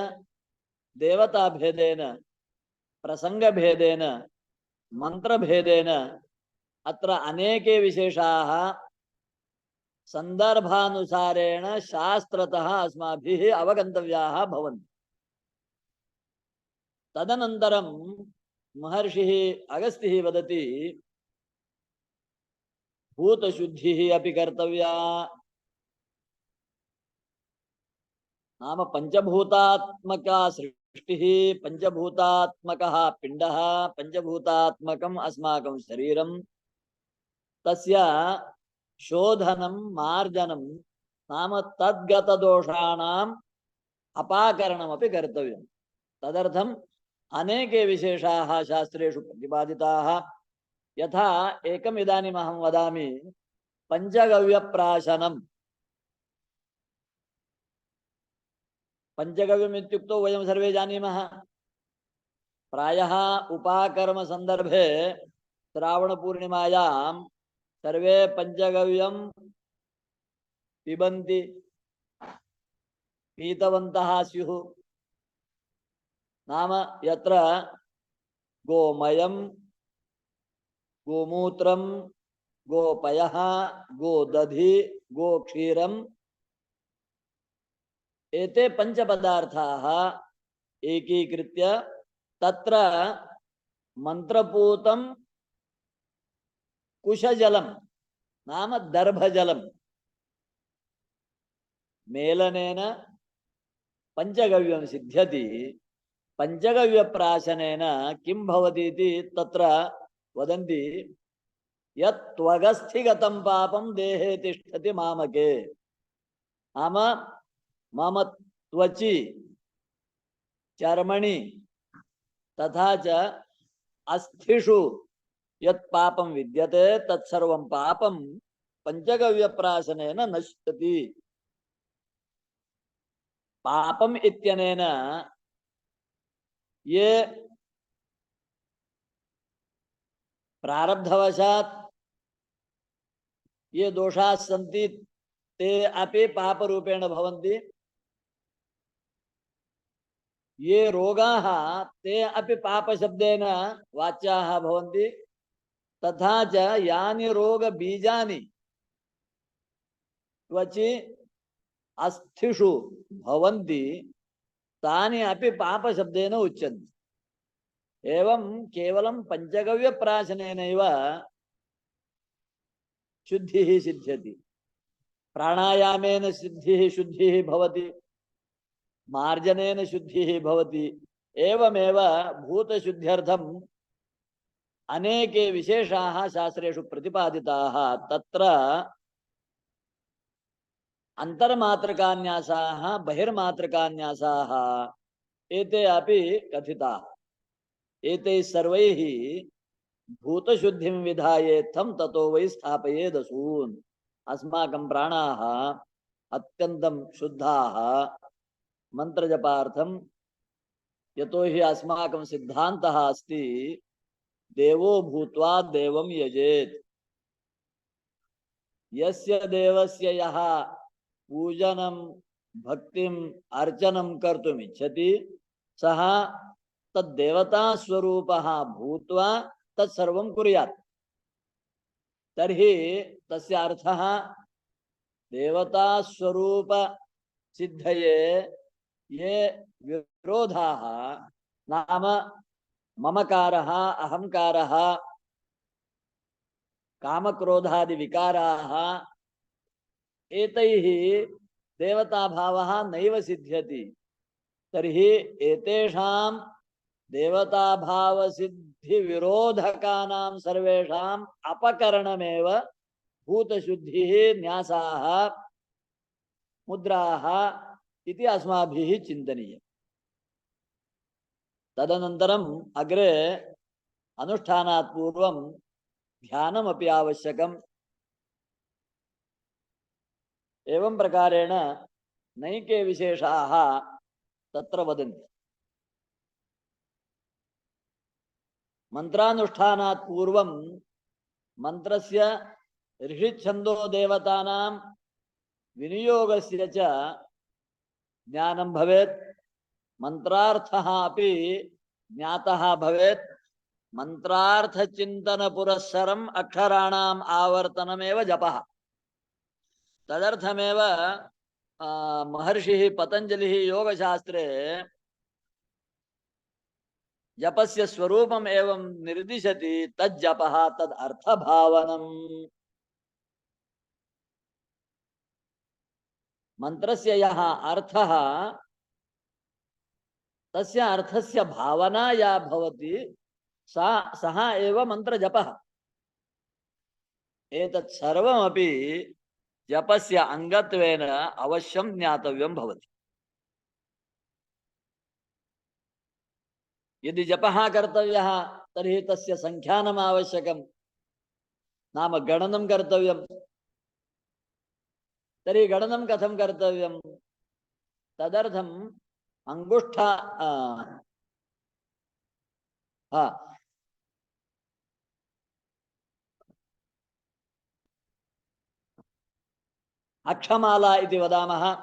देवताभेदेन, प्रसंगभेदेन, मंत्रभेदेन अत्र अनेके विशेषाः संदर्भानुसारेण शास्त्रतः अस्माभिः अवगन्तव्याः भवन्ति। तदनन्तरं महर्षिः अगस्त्यः वदति, भूतशुद्धिः अपि कर्तव्या। नाम पंचभूतात्मका सृष्टिः, पंचभूतात्मकः पिण्डः, पंचभूतात्मकम् अस्माकं शरीरं, तस्य शोधनं मार्जनं नाम तद्गतदोषाणाम् अपाकरणमपि कर्तव्यं। तदर्थम् अनेके विशेषाः शास्त्रेषु प्रतिपादिताः। यथा एकम् इदानीम् अहं वदामि, पञ्चगव्यप्राशनम्। पञ्चगव्यम् इत्युक्तौ वयं सर्वे जानीमः। प्रायः उपाकर्म सन्दर्भे श्रावणपूर्णिमायां सर्वे पञ्चगव्यं पिबन्ति, पीतवन्तः स्युः। नाम यत्र गोमयं, गोमूत्रं, गोपयः, गोदधि, गोक्षीरम्, एते पंचपदार्थाः एकीकृत्य तत्र मंत्रपूतं कुशजलं नाम दर्भजलं मेलनेन पंचगव्यं सिद्ध्यति। पंचगव्यप्राशनेन किं भवति इति तत्र वदन्ति, यत् त्वगस्थिगतं पापं देहे तिष्ठति मामके। नाम मम त्वचि, चर्मणि तथा च अस्थिषु यत् पापं विद्यते तत्सर्वं पापं पंचगव्यप्राशनेन नश्यति। पापम् इत्यनेन ये प्रारब्धवशात् ये दोषाः सन्ति ते अपि पापरूपेण भवन्ति। ये रोगाः ते अपि पापशब्देन वाच्याः भवन्ति। तथा च यानि रोगबीजानि त्वचि अस्थिषु भवन्ति तानि अपि पापशब्देन उच्यन्ते। एवं केवलं पञ्चगव्यप्राशनेनैव शुद्धिः सिद्ध्यति। प्राणायामेन शुद्धिः भवति, मार्जनेन शुद्धिः भवति। एवमेव भूतशुद्ध्यर्थम् अनेके विशेषाः शास्त्रेषु प्रतिपादिताः। तत्र अंतर्मात्रकान्यासाः, बहिर्मात्रकान्यासाः एते अपि कथिताः। एतैः सर्वैः भूतशुद्धिं विधायेत्थं ततो वै स्थापयेदसून्। अस्माकं प्राणाः अत्यन्तं शुद्धाः मंत्रजपार्थं। यतो हि अस्माकं सिद्धान्तः अस्ति, देवो भूत्वा देवं यजेत्। यस्य देवस्य यः पूजनं भक्तिं अर्चनं कर्तुम् इच्छति सः तद्देवता स्वरूपः भूत्वा तत्सर्वं कुर्यात्। तर्हि तस्य अर्थः देवता स्वरूप सिद्धये ये विरोधाः नाम ममकारः, अहंकारः, कामक्रोधादि विकाराः, एतैः देवताभावः नैव सिद्ध्यति। तर्हि एतेषां देवताभाव सिद्धि विरोधकानां सर्वेषाम् अपकरणमेव भूतशुद्धिः, न्यासाः, मुद्राः इति अस्माभिः चिन्तनीयम्। तदनन्तरम् अग्रे अनुष्ठानात् पूर्वं ध्यानमपि आवश्यकम्। एवं प्रकारेण नैके विशेषाः तत्र वदन्ति। मंत्रानुष्ठानात् पूर्वं मंत्रस्य ऋषिछन्दो देवतानां विनियोगस्य च ज्ञानं भवेत्। मंत्रार्थः अपि ज्ञातः भवेत्। मंत्रार्थचिन्तन पुरस्सरम् अक्षराणाम् आवर्तनमेव जपः। तदर्थमेव महर्षिः पतंजलिः योगशास्त्रे जपस्य स्वरूपम् एवं निर्दिशति। तज्जपः तद् अर्थभावनम्। मंत्रस्य यः अर्थः तस्य अर्थस्य भावना या भवति सा सः एव मंत्रजपः। एतत् सर्वमपि जपस्य अंगत्वेन अवश्यं ज्ञातव्यं भवति। यदि जपः कर्तव्यः तर्हि तस्य संख्यानम् आवश्यकं, नाम गणनं कर्तव्यं। तर्हि गणनं कथं कर्तव्यं? तदर्थम् अंगुष्ठ अक्षमाला इति वदामः।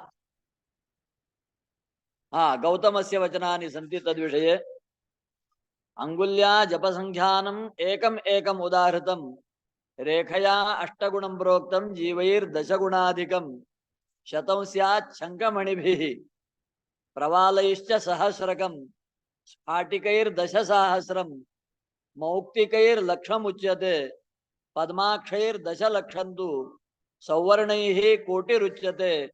गौतमस्य वचनानि सन्ति तद्विषये। अंगुल्या जपसंख्यानम् एकम् एकम् उदाहृतं, रेखया अष्टगुणं प्रोक्तं, जीवैर्दशगुणाधिकं, शतं स्यात् शङ्खमणिभिः, प्रवालैश्च सहस्रकं, स्फाटिकैर्दशसाहस्रं, मौक्तिकैर्लक्षमुच्यते, पद्माक्षैर्दशलक्षन्तु, सौवर्णैः कोटिरुच्यते,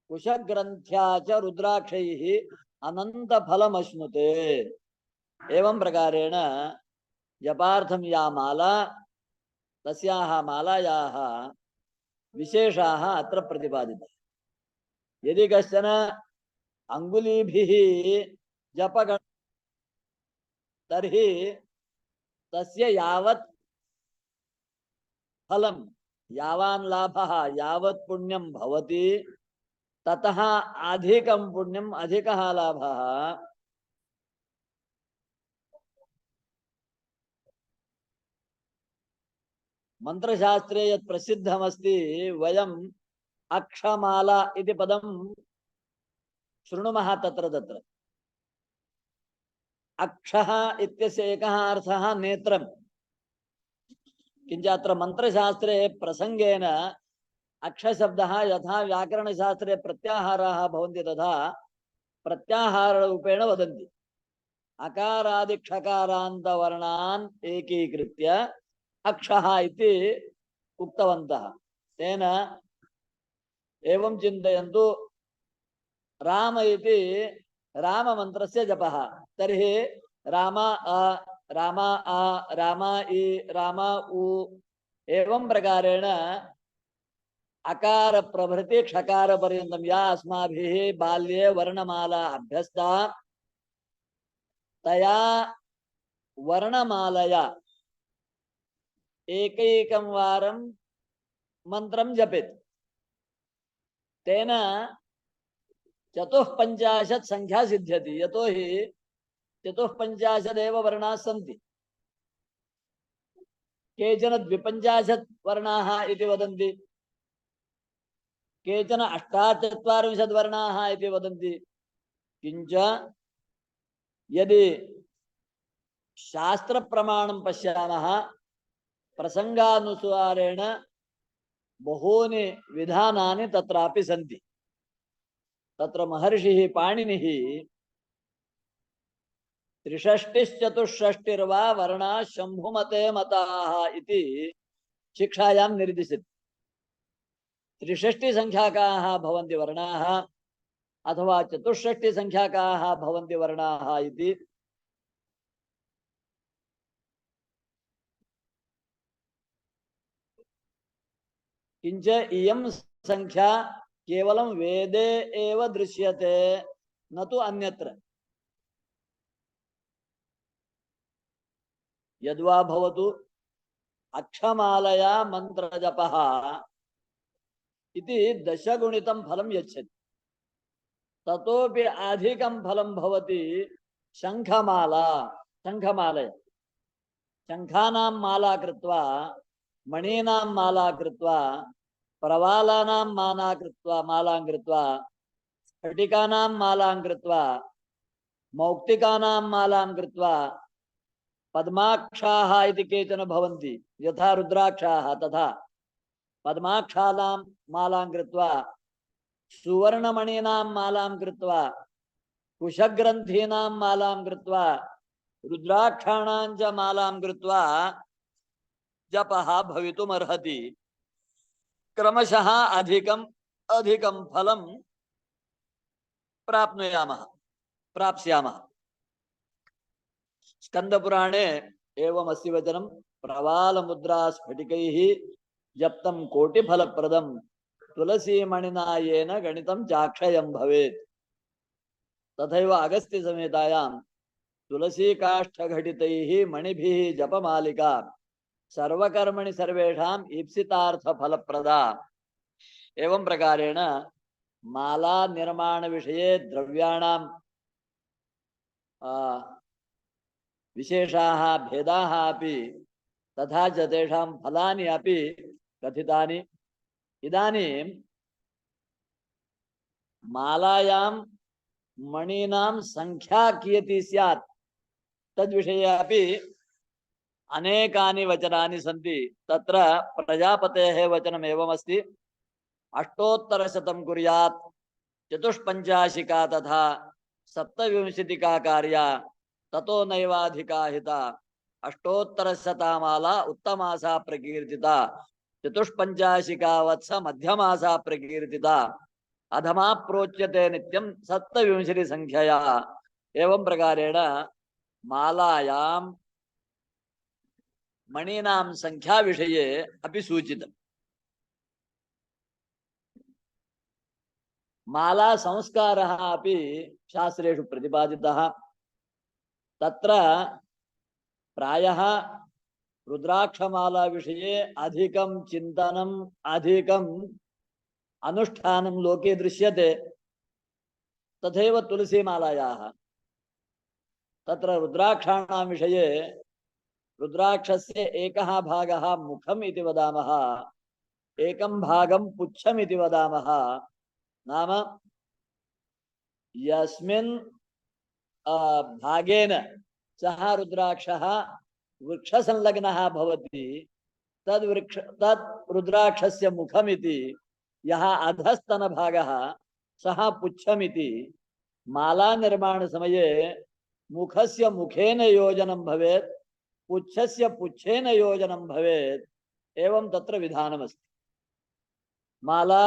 कुशग्रन्थ्या च रुद्राक्षैः अनन्तफलमश्नुते। एवं प्रकारेण जपार्थं या माला, तस्याः मालायाः विशेषाः अत्र प्रतिपादिताः। यदि कश्चन अंगुलीभिः जपगण तर्हि तस्य यावत् फलं, यावान् लाभः, यावत् पुण्यं भवति, ततः अधिकं पुण्यम्, अधिकः लाभः मंत्रशास्त्रे यत् प्रसिद्धमस्ति। वयम् अक्षमाला इति पदं शृणुमः तत्र तत्र। अक्षः इत्यस्य एकः अर्थः नेत्रम्, किञ्च अत्र मंत्रशास्त्रे प्रसंगेन अक्षशब्दः यथा व्याकरणशास्त्रे प्रत्याहाराः भवन्ति तथा प्रत्याहाररूपेण वदन्ति। अकारादिक्षकारान्तवर्णान् एकीकृत्य अक्षः इति उक्तवन्तः। तेन एवं चिन्तयन्तु, राम इति राममन्त्रस्य जपः। तर्हि राम अ, राम आ, राम इ, राम उ, एवं प्रकारेण अकार प्रभृति क्षकार पर्यन्तं या अस्माभिः बाल्ये वर्णमाला अभ्यस्ता, तया वर्णमालया एकैकं वारं मंत्रं जपेत्। तेन 54 संख्या सिद्ध्यति। यतो हि 54 वर्णाः सन्ति। केचन 52 वर्णाः इति वदन्ति, केचन 48 वर्णाः इति वदन्ति। किञ्च यदि शास्त्र प्रमाणं पश्यामः, प्रसंगानुसारेण बहूनि विधानानि तत्रापि सन्ति। तत्र महर्षिः पाणिनिः 63-चतुष्षष्टिर्वा वर्णा शंभुमते मताः इति शिक्षायां निर्दिशति। 63 संख्याकाः भवन्ति वर्णाः अथवा 64 संख्याकाः भवन्ति वर्णाः इति। किंच इयं संख्या केवलं वेदे एव दृश्यते, न तु अन्यत्र। यद्वा भवतु अक्षमालया मंत्रजपः इति 10 गुणितं फलं यच्छति। ततोपि अधिकं फलं भवति शंखमाला। शंखमालया शंखानां माला कृत्वा, मणीनां माला कृत्वा, प्रवालानां माला कृत्वा, स्फटिकानां मालां कृत्वा, मौक्तिकानां मालां कृत्वा, पद्माक्षाः इति केचन भवन्ति, यथा रुद्राक्षाः तथा पद्माक्षानां मालां कृत्वा, सुवर्णमणीनां मालां कृत्वा, कुशग्रन्थीनां मालां कृत्वा, रुद्राक्षाणां च मालां कृत्वा जपः भवितुमर्हति। क्रमशः अधिकं फलं प्राप्नुयामः प्राप्स्यामः। स्कंदपुराणे एवमस्ति वचनं प्रवालमुद्रा स्फटिकैः जप्तं कोटिफलप्रदं तुलसीमणिना येन गणितं चाक्षयं भवेत्। तथैव अगस्त्य संहितायां तुलसीकाष्ठघटितैः मणिभिः जपमालिका सर्वकर्मणि सर्वेषाम् ईप्सितार्थफलप्रदा। एवं प्रकारेण माला निर्माण विषये द्रव्याणां विशेषाः भेदाः अपि तथा च तेषां फलानि अपि कथितानि। इदानीं मालायां मणीनां संख्या कियती स्यात् तद्विषये अपि अनेकानि वचनानि सन्ति। तत्र प्रजापतेः वचनम् एवमस्ति, अष्टोत्तरशतं कुर्यात् चतुष्पञ्चाशिका तथा सप्तविंशतिका कार्या ततो नैवाधिका हिता। अष्टोत्तरशतमाला उत्तमासा प्रकीर्तिता चतुष्पञ्चाशिका वत्स मध्यमासा प्रकीर्तिता अधमा प्रोच्यते नित्यं सप्तविंशति संख्यया। एवं प्रकारेण मालायां मणीनां संख्या विषये अपि सूचितम्। माला संस्कारः अपि शास्त्रेषु प्रतिपादितः। तत्र प्रायः रुद्राक्षमाला विषये अधिकं चिन्तनम् अधिकम् अनुष्ठानं लोके दृश्यते। तथैव तुलसीमालायाः तत्र रुद्राक्षाणां विषये रुद्राक्षस्य एकः भागः मुखम् इति वदामः, एकं भागं पुच्छम् इति वदामः। नाम यस्मिन् भागेन सः रुद्राक्षः वृक्षसंलग्नः भवति तद् रुद्राक्षस्य मुखमिति, यः अधस्तनभागः सः पुच्छमिति। माला निर्माण समये मुखस्य मुखेन योजनं भवेत्, पुच्छस्य पुच्छेन योजनं भवेत्। एवं तत्र विधानमस्ति। माला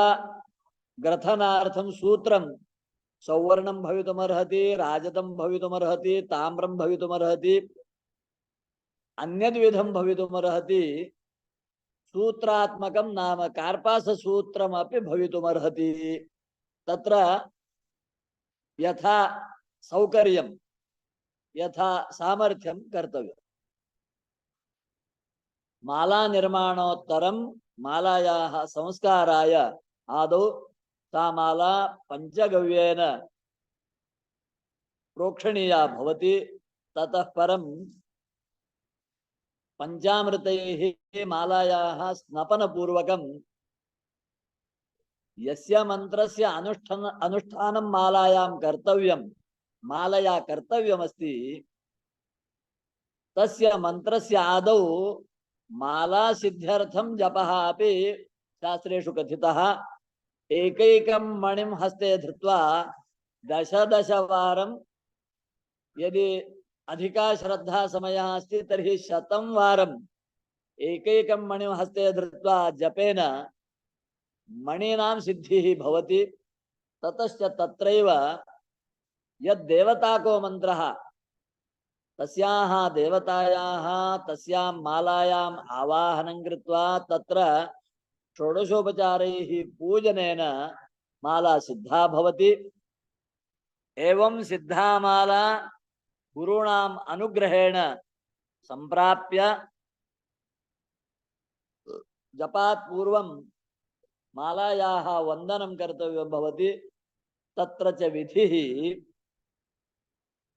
ग्रथनार्थं सूत्रं सौवर्णं भवितुमर्हति, राजतं भवितुमर्हति, ताम्रं भवितुमर्हति, अन्यद्विधं भवितुमर्हति, सूत्रात्मकं नाम कार्पाससूत्रमपि भवितुमर्हति। तत्र यथा सौकर्यं यथा सामर्थ्यं कर्तव्यम्। माला निर्माणोत्तरं मालायाः संस्काराय आदौ सा माला पञ्चगव्येन प्रोक्षणीया भवति। ततः परं पञ्चामृतैः मालायाः स्नपनपूर्वकं यस्य मन्त्रस्य अनुष्ठानं मालायां कर्तव्यं, मालया कर्तव्यमस्ति, तस्य मन्त्रस्य आदौ माला सिद्ध्यर्थं जपः अपि शास्त्रेषु कथितः। एकैकं मणिं हस्ते धृत्वा दशवारं, यदि अधिका श्रद्धा समयः अस्ति तर्हि 100 वारम् एकैकं मणिं हस्ते धृत्वा जपेन मणीनां सिद्धिः भवति। ततश्च तत्रैव यद्देवताको मन्त्रः तस्याः देवतायाः तस्यां मालायाम् आवाहनं कृत्वा तत्र षोडशोपचारैः पूजनेन माला सिद्धा भवति। एवं सिद्धा माला गुरूणाम् अनुग्रहेण संप्राप्य जपात् पूर्वं मालायाः वन्दनं कर्तव्यं भवति। तत्र च विधिः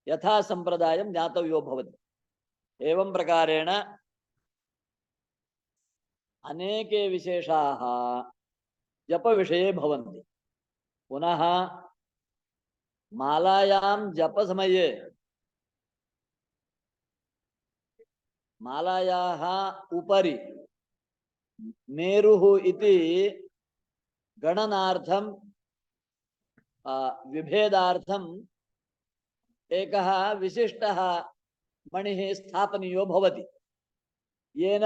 यथा संप्रदायं ज्ञातव्यो भवति। एवं प्रकारेण अनेके विशेषाः जप विषये भवन्ति। पुनः मालायां जप समये मालायाः उपरि मेरुः इति गणनार्थं विभेदार्थं एकः विशिष्टः मणिः स्थापनीयो भवति, येन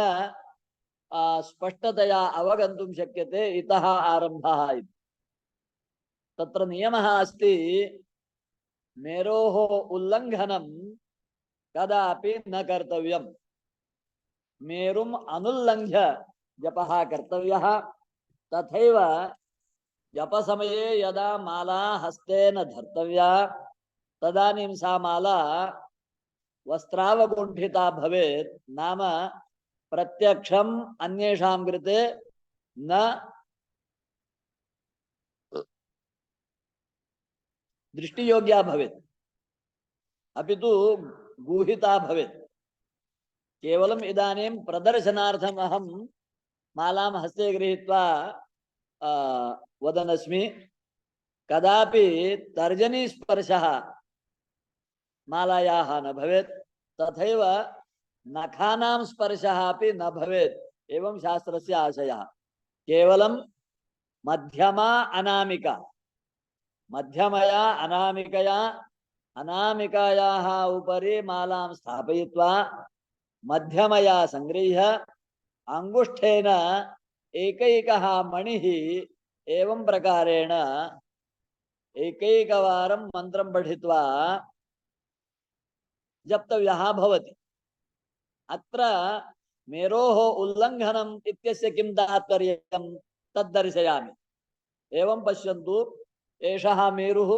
स्पष्टतया अवगन्तुं शक्यते इतः आरम्भः इति। तत्र नियमः अस्ति, मेरोः उल्लंघनं कदापि न कर्तव्यम्। मेरुम् अनुल्लंघ्य जपः कर्तव्यः। तथैव जपसमये यदा माला हस्तेन धर्तव्या तदानीं सा माला वस्त्रावगुण्ठिता भवेत्। नाम प्रत्यक्षम् अन्येषां कृते न दृष्टियोग्या भवेत्, अपि तु गूहिता भवेत्। केवलम् इदानीं प्रदर्शनार्थम् अहं मालां हस्ते गृहीत्वा वदनस्मि। कदापि तर्जनीस्पर्शः मालायाः न भवेत्। तथैव नखानां स्पर्शः अपि न भवेत्, एवं शास्त्रस्य आशयः। केवलं मध्यमा अनामिका, मध्यमया अनामिकया, अनामिकायाः उपरि मालां स्थापयित्वा मध्यमया संगृह्य अंगुष्ठेन एकैकः मणिः एवं प्रकारेण एकैकवारं मन्त्रं पठित्वा जप्तव्यः भवति। अत्र मेरोः उल्लङ्घनम् इत्यस्य किं तात्पर्यं तद्दर्शयामि। एवं पश्यन्तु, एषः मेरुः,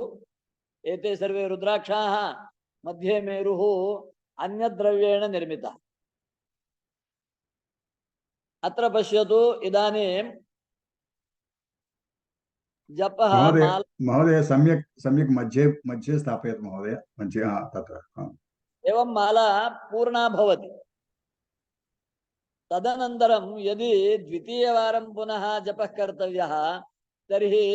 एते सर्वे रुद्राक्षाः, मध्ये मेरुः अन्यद्रव्येण निर्मितः। अत्र पश्यतु, इदानीं जपः महोदय माल महोदय सम्यक् सम्यक् मध्ये मध्ये स्थापयतु महोदय, मध्ये तत्र एवं माला पूर्णा भवति। तदनन्तरं यदि द्वितीयवारं पुनः जपः कर्तव्यः तर्हि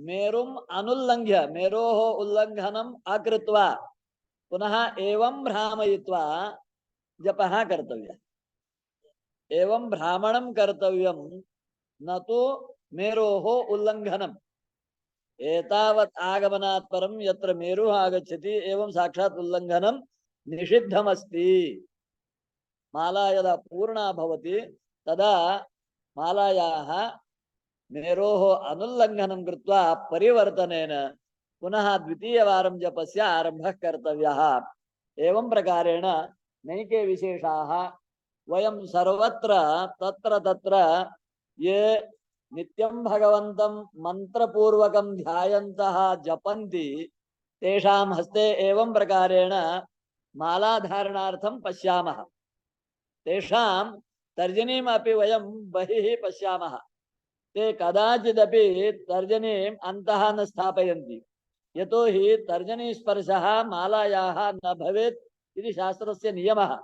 मेरुम् अनुल्लङ्घ्य, मेरोः उल्लङ्घनम् अकृत्वा पुनः एवं भ्रामयित्वा जपः कर्तव्यः। एवं भ्रामणं कर्तव्यं, न तु मेरोः उल्लङ्घनम्। एतावत् आगमनात् परं यत्र मेरुः आगच्छति एवं साक्षात् उल्लङ्घनं निषिद्धमस्ति। माला यदा पूर्णा भवति तदा मालायाः मेरोः अनुल्लङ्घनं कृत्वा परिवर्तनेन पुनः द्वितीयवारं जपस्य आरम्भः कर्तव्यः। एवं प्रकारेण नैके विशेषाः वयं सर्वत्र तत्र तत्र ये नित्यं भगवन्तं मन्त्रपूर्वकं ध्यायन्तः जपन्ति तेषां हस्ते एवं प्रकारेण मालाधारणार्थं पश्यामः। तेषां तर्जनीम् अपि वयं बहिः पश्यामः। ते कदाचिदपि तर्जनीम् अन्तः न स्थापयन्ति, यतोहि तर्जनीस्पर्शः मालायाः न भवेत् इति शास्त्रस्य नियमः।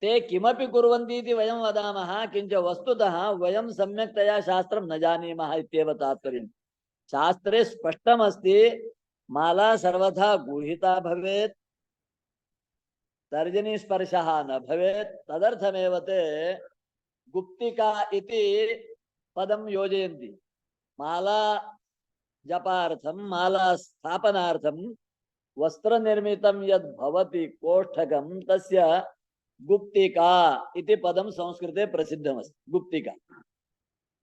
ते किमपि कुर्वन्ति इति वयं वदामः, किञ्च वस्तुतः वयं सम्यक्तया शास्त्रं न जानीमः इत्येव तात्पर्यम्। शास्त्रे स्पष्टमस्ति, माला सर्वथा गूहिता भवेत्, तर्जनी स्पर्शः न भवेत्। तदर्थमेव ते गुप्तिका इति पदं योजयन्ति। माला जपार्थं, माला स्थापनार्थं वस्त्रनिर्मितं यद् भवति कोष्ठकं, तस्य गुप्तिका इति पदं संस्कृते प्रसिद्धमस्ति। गुप्तिका,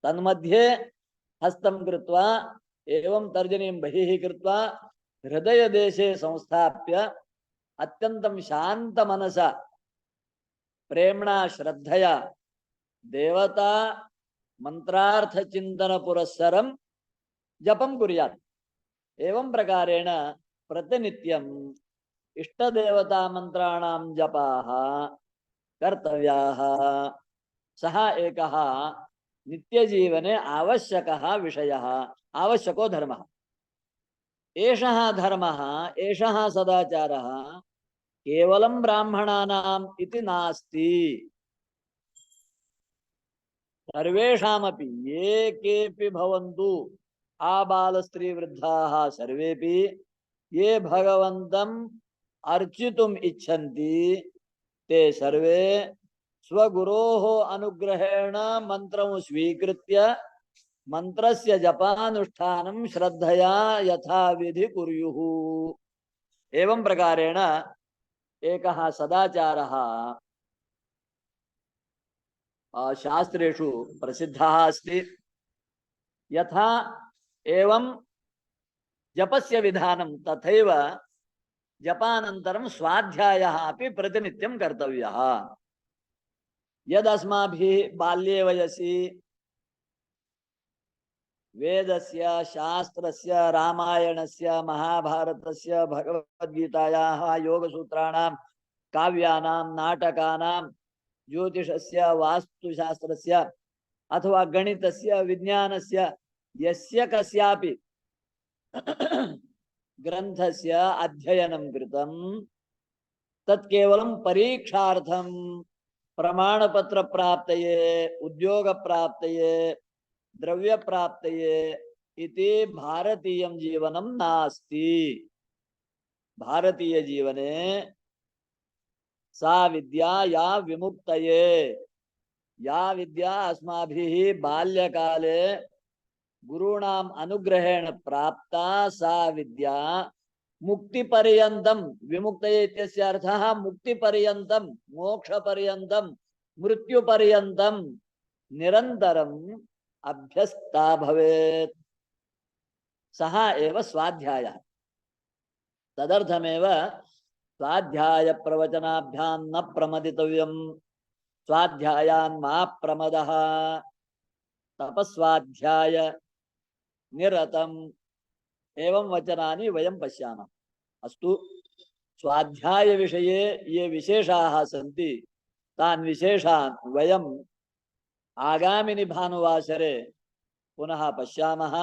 तन्मध्ये हस्तं कृत्वा एवं तर्जनीं बहिः कृत्वा हृदयदेशे संस्थाप्य अत्यन्तं शान्तमनसा प्रेम्णा श्रद्धया देवता मंत्रार्थचिंतन पुरस्सरं जपं कुर्यात्। एवं प्रकारेण प्रतिनित्यं इष्टदेवता मंत्राणां जपाः कर्तव्याः। सः एकः नित्यजीवने आवश्यकः विषयः, आवश्यको धर्मः। एषः धर्मः, एषः सदाचारः केवलं ब्राह्मणानाम् इति नास्ति। सर्वेषामपि ये केऽपि भवन्तु, आबालस्त्रीवृद्धाः सर्वेपि ये भगवन्तम् अर्चितुम् इच्छन्ति ते सर्वे स्वगुरोः अनुग्रहेण मन्त्रं स्वीकृत्य मन्त्रस्य जपानुष्ठानं श्रद्धया यथाविधि कुर्युः। एवं प्रकारेण एकः सदाचारः शास्त्रेषु प्रसिद्धः अस्ति। यथा एवं जपस्य विधानं तथैव जपानन्तरं स्वाध्यायः अपि प्रतिनित्यं कर्तव्यः। यदस्माभिः बाल्ये वयसि वेदस्य शास्त्रस्य रामायणस्य महाभारतस्य भगवद्गीतायाः योगसूत्राणां काव्यानां नाटकानां ज्योतिषस्य वास्तुशास्त्रस्य अथवा गणितस्य विज्ञानस्य यस्य कस्यापि ग्रन्थस्य अध्ययनं कृतं तत् केवलं परीक्षार्थं प्रमाणपत्रप्राप्तये उद्योगप्राप्तये द्रव्यप्राप्तये इति भारतीयं जीवनं नास्ति। भारतीय जीवने सा विद्या या विमुक्तये, या विद्या अस्माभिः बाल्यकाले गुरूणाम् अनुग्रहेण प्राप्ता सा विद्या मुक्तिपर्यन्तं, विमुक्तये इत्यस्य अर्थः मुक्तिपर्यन्तं मोक्षपर्यन्तं मृत्युपर्यन्तं निरन्तरम् अभ्यस्ता भवेत्। सः एव स्वाध्यायः। तदर्थमेव स्वाध्याय प्रवचनाभ्यां न प्रमदितव्यं, स्वाध्यायान् मा प्रमदः, तपस्वाध्याय निरतम्, एवं वचनानि वयं पश्यामः। अस्तु, स्वाध्याय विषये ये विशेषाः सन्ति तान् विशेषान् वयं आगामिनि भानुवासरे पुनः पश्यामः।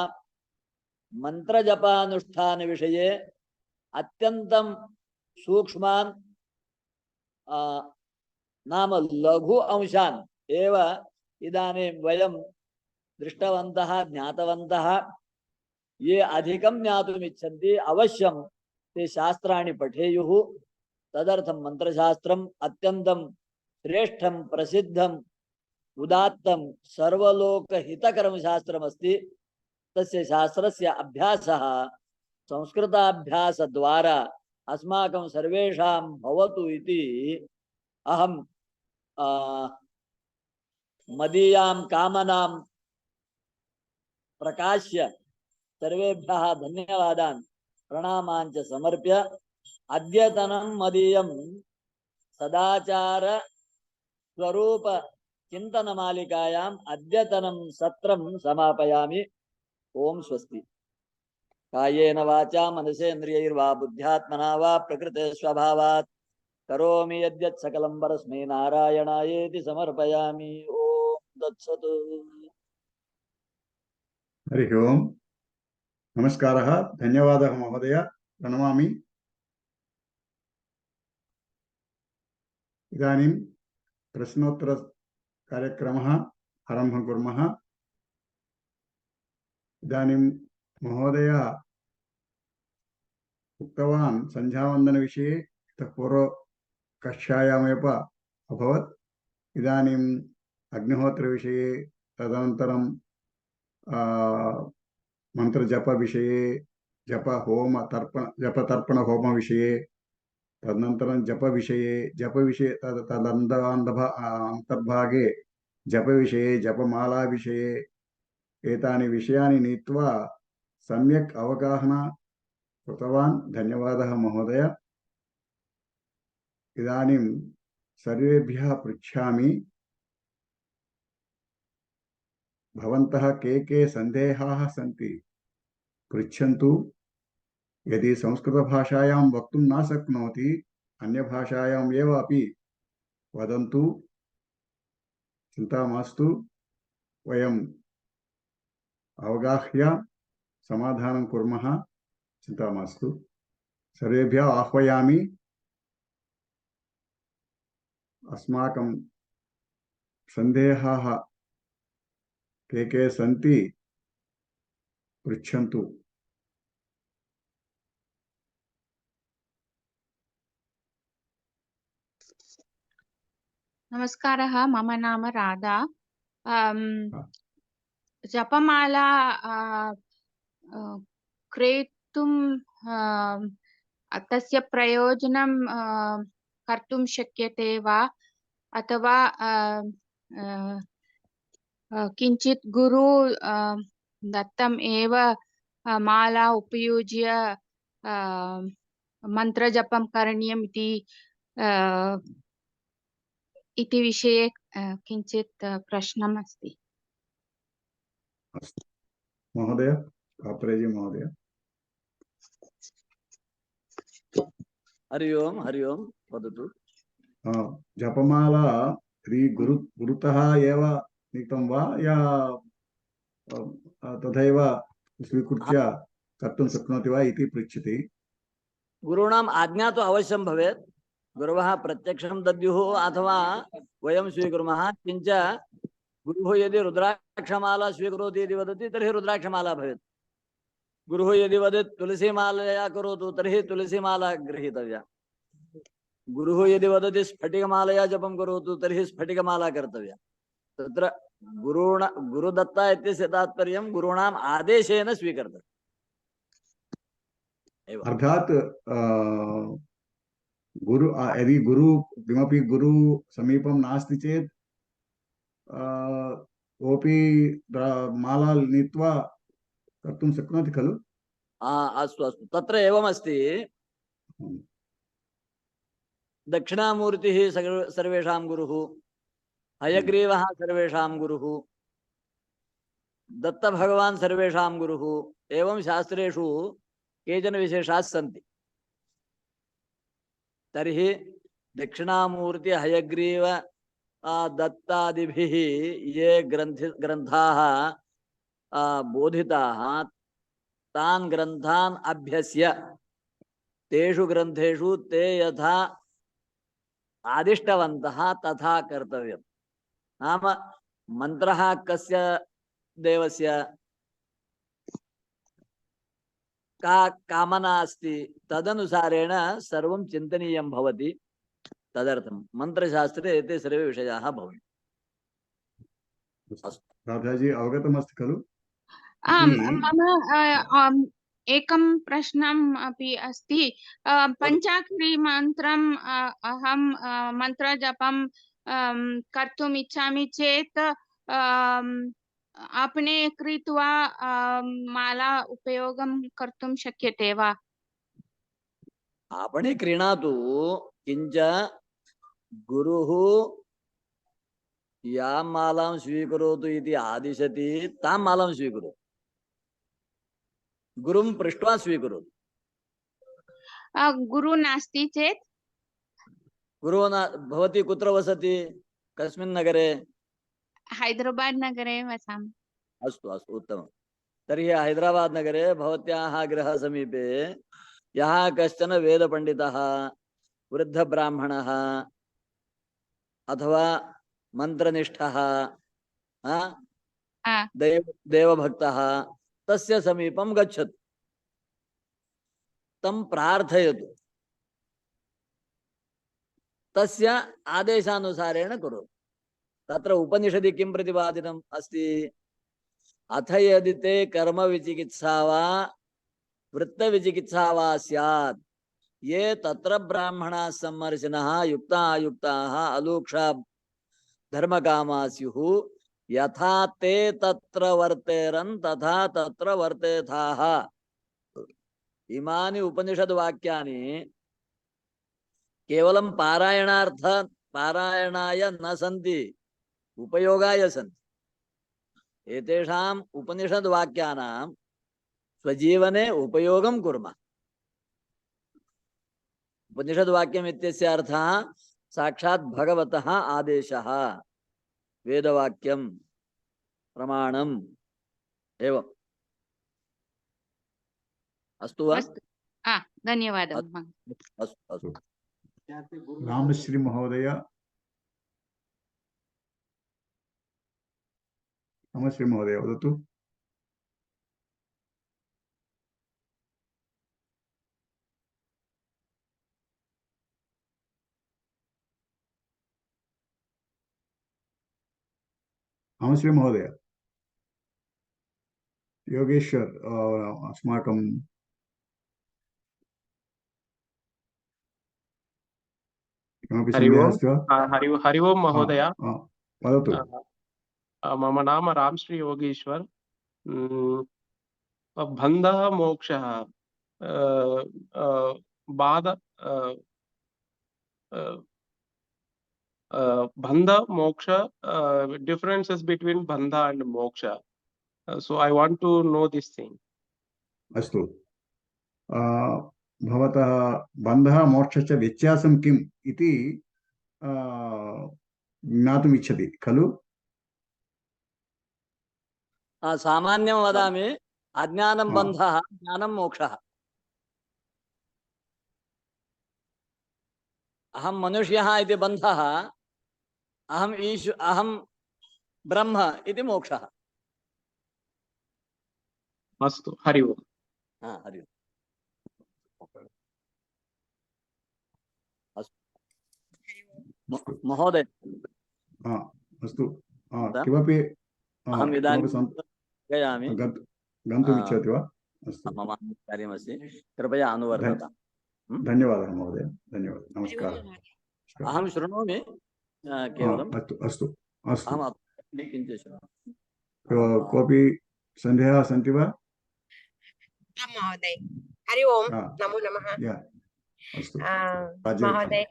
मंत्रजपानुष्ठान विषये अत्यन्तं सूक्ष्मान् नाम लघु अंशान् एव इदानीं वयं दृष्टवन्तः ज्ञातवन्तः। ये अधिकं ज्ञातुम् इच्छन्ति अवश्यं ते शास्त्राणि पठेयुः। तदर्थं मंत्रशास्त्रम् अत्यन्तं श्रेष्ठं प्रसिद्धं उदात्तं सर्वलोकहितकरं शास्त्रमस्ति। तस्य शास्त्रस्य अभ्यासः संस्कृताभ्यासद्वारा अस्माकं सर्वेषां भवतु इति अहं मदीयां कामनां प्रकाश्य सर्वेभ्यः धन्यवादान् प्रणामान् च समर्प्य अद्यतनं मदीयं सदाचार स्वरूप चिन्तनमालिकायाम् अद्यतनं सत्रं समापयामि। ओम स्वस्ति। कायेन वाचा मनसेन्द्रियैर्वा बुद्ध्यात्मना वा प्रकृते स्वभावात् करोमि यद्यत् सकलं परस्मै नारायणायेति समर्पयामि। ओम तत्सत्। हरि ओम। नमस्कारः, धन्यवादः महोदय, प्रणमामि। इदानीं प्रश्नोत्तर कार्यक्रमः आरम्भं कुर्मः। इदानीं महोदय उक्तवान् सन्ध्यावन्दनविषये इतः पूर्व कक्षायामेव अभवत्। इदानीम् अग्निहोत्रविषये, तदनन्तरं मन्त्रजपविषये, जपतर्पणहोमविषये, तदनन्तरं जपविषये अन्तर्भागे जपविषये, जपमालाविषये एतानि विषयानि नीत्वा सम्यक् अवगाहना कृतवान्। धन्यवादः महोदय। इदानीं सर्वेभ्यः पृच्छामि, भवन्तः के सन्देहाः सन्ति पृच्छन्तु। यदि संस्कृतभाषायां वक्तुं न शक्नोति अन्यभाषायाम् एव अपि वदन्तु, चिन्ता मास्तु। वयम् अवगाह्य समाधानं कुर्मः, चिन्ता मास्तु। सर्वेभ्यः आह्वयामि, अस्माकं सन्देहाः के सन्ति पृच्छन्तु। नमस्कारः, मम नाम राधा। जपमाला क्रेतुं तस्य प्रयोजनं कर्तुं शक्यते वा, अथवा किञ्चित् गुरु दत्तम् एव माला उपयुज्य मन्त्रजपं करणीयम् इति विषये किञ्चित् प्रश्नम् अस्ति। अस्तु महोदय, काप्रेजी महोदय। हरि ओम वदतु। जपमाला गुरुतः एव नीतं वा या तथैव स्वीकृत्य कर्तुं शक्नोति वा इति पृच्छति। गुरूणाम् आज्ञा तो अवश्यं भवेत्। गुरवः प्रत्यक्षं दद्युः अथवा वयं स्वीकुर्मः। किञ्च गुरुः यदि रुद्राक्षमाला स्वीकरोति इति वदति तर्हि रुद्राक्षमाला भवेत्। गुरुः यदि वदेत् तुलसीमालया करोतु तर्हि तुलसीमाला गृहीतव्या। गुरुः यदि वदति स्फटिकमालया जपं करोतु तर्हि स्फटिकमाला कर्तव्या। तत्र गुरुदत्ता इत्यस्य तात्पर्यं गुरूणाम् आदेशेन स्वीकर्तव्यम्। अर्थात गुरु यदि गुरु किमपि गुरु समीपं नास्ति चेत् कोऽपि माला नीत्वा कर्तुं शक्नोति खलु। अस्तु अस्तु, तत्र एवमस्ति। दक्षिणामूर्तिः सर्वेषां गुरुः, हयग्रीवः सर्वेषां गुरुः, दत्तभगवान् सर्वेषां गुरुः। एवं शास्त्रेषु केचन विशेषाः सन्ति। तर्हि दक्षिणामूर्ति हयग्रीव दत्तादिभिः ये ग्रन्थाः बोधिताः तान् ग्रन्थान् अभ्यस्य तेषु ग्रन्थेषु ते यथा आदिष्टवन्तः तथा कर्तव्यम्। नाम मन्त्रः कस्य देवस्य का कामना अस्ति तदनुसारेण सर्वं चिन्तनीयं भवति। तदर्थं मन्त्रशास्त्रे एते सर्वे विषयाः भवन्ति। राधाजी अवगतमस्ति खलु। मम एकं प्रश्नम् अपि अस्ति। पञ्चाक्षरी मन्त्रम् अहं मन्त्रजपं कर्तुम् इच्छामि चेत् आपणे क्रीत्वा माला उपयोगं कर्तुं शक्यते वा? आपणे क्रीणातु, किञ्च गुरुः यां मालां स्वीकरोतु इति आदिशति तां मालां स्वीकरोतु। गुरुं पृष्ट्वा स्वीकरोतु। गुरु नास्ति चेत्? गुरुः भवती कुत्र वसति, कस्मिन् नगरे? हैदराबाद नगरे वसामि। अस्तु अस्तु, उत्तमं। तर्हि हैदराबाद नगरे भवत्याः गृहसमीपे यः कश्चन वेदपण्डितः, वृद्धब्राह्मणः अथवा मन्त्रनिष्ठः देवभक्तः तस्य समीपं गच्छतु, तं प्रार्थयतु, तस्य आदेशानुसारेण करोतु। तत्र उपनिषदि किं प्रतिपादितम् अस्ति? अथ यदि ते कर्म विचिकित्सा वा वृत्तविचिकित्सा वा स्यात्, ये तत्र ब्राह्मणाः सम्मर्शिनः युक्ता अयुक्ताः अलूक्षा धर्मकामा स्युः, यथा ते तत्र वर्तेरन् तथा तत्र वर्तेथाः। इमानि उपनिषद्वाक्यानि केवलं पारायणाय न सन्ति, उपयोगाय सन्ति। एतेषाम् उपनिषद्वाक्यानां स्वजीवने उपयोगं कुर्मः। उपनिषद्वाक्यम् इत्यस्य अर्थः साक्षात् भगवतः आदेशः, वेदवाक्यं प्रमाणम् एवम्। अस्तु वा? धन्यवादः। अस्तु अस्तु। रामश्री महोदय। रामश्री महोदय वदतु। रामश्री महोदय, योगेश्वर अस्माकं किमपि सन्देहः अस्ति वा? हरि ओम महोदय। वदतु। मम नाम रामश्री योगेश्वर। बन्धः मोक्षः बाध bandha moksha, differences between bandha and moksha. So I want to know this thing. अस्तु भवतः बन्धः मोक्षश्च व्यत्यासं किम् इति ज्ञातुम् इच्छति खलु? सामान्यं वदामि, अज्ञानं बन्धः, ज्ञानं मोक्षः। अहं मनुष्यः इति बन्धः, अहं ब्रह्म इति मोक्षः। अस्तु, हरि ओम्। हरि ओम्। महोदय, अस्तु, किमपि अहम् इदानीं गयामि, गन्तुम् इच्छति वा? अस्तु, मम कार्यमस्ति, कृपया अनुवर्तताम्। धन्यवादः महोदय, धन्यवादः, नमस्कारः। अहं शृणोमि केवलम्। अस्तु अस्तु अस्तु, अहं किञ्चित् शृणोमि। कोऽपि सन्देहाः सन्ति वा? महोदय, हरि ओम्, नमो नमः। अस्तु महोदय,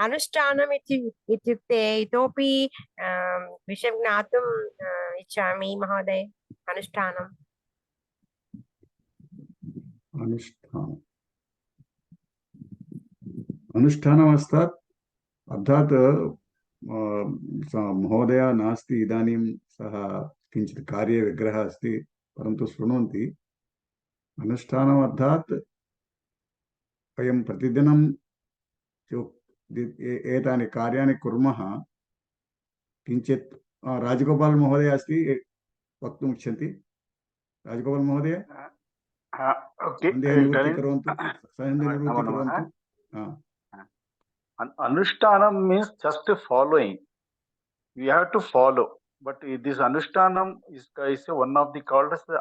अनुष्ठानम् इत्युक्ते इतोपि विषयं ज्ञातुम् इच्छामि महोदय। अनुष्ठानमर्थात् अर्थात् महोदय नास्ति इदानीं, सः किञ्चित् कार्ये विग्रहः अस्ति, परन्तु शृण्वन्ति। अनुष्ठानमर्थात् वयं प्रतिदिनं एतानि कार्याणि कुर्मः। किञ्चित् राजगोपाल् महोदय अस्ति, वक्तुम् इच्छन्ति? राजगोपाल् महोदय, निवृत्ति करोतु। Anushthanam means just following. We have to follow. But this Anushthanam is one of the called as the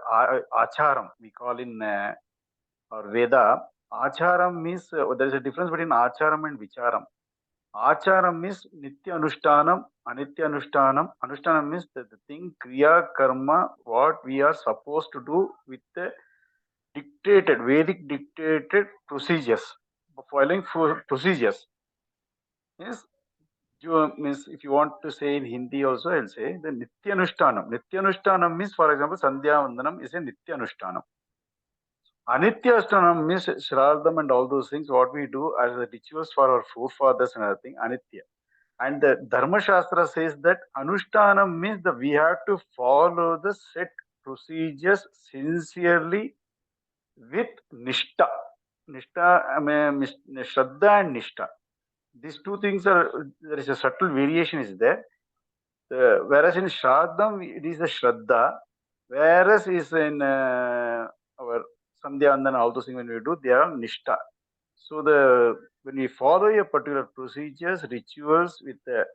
Acharam. We call in our Veda. Acharam means there is a difference between Acharam and Vicharam. Acharam means Nitya Anushtanam, Anitya Anushtanam. Anushtanam means the thing, Kriya, Karma, what we are supposed to do with the dictated, Vedic dictated procedures, following procedures. Yes, means if you want to say in Hindi also, I'll say the Nitya Anushtanam. Nitya Anushtanam means, for example, Sandhya Vandanam is a Nitya Anushtanam. Anitya Anushtanam means Shraddham and all those things, what we do as the rituals for our forefathers and other thing, Anitya. And the Dharma Shastra says that Anushtanam means that we have to follow the set procedures sincerely with Nishta. Nishta, Shraddha and Nishta. These two things are, there is a subtle variation is there. Whereas in Shraddham, it is the Shraddha. Whereas is in our Sandhya and all those things when we do, they are Nishta. So when we follow a particular procedures, rituals with a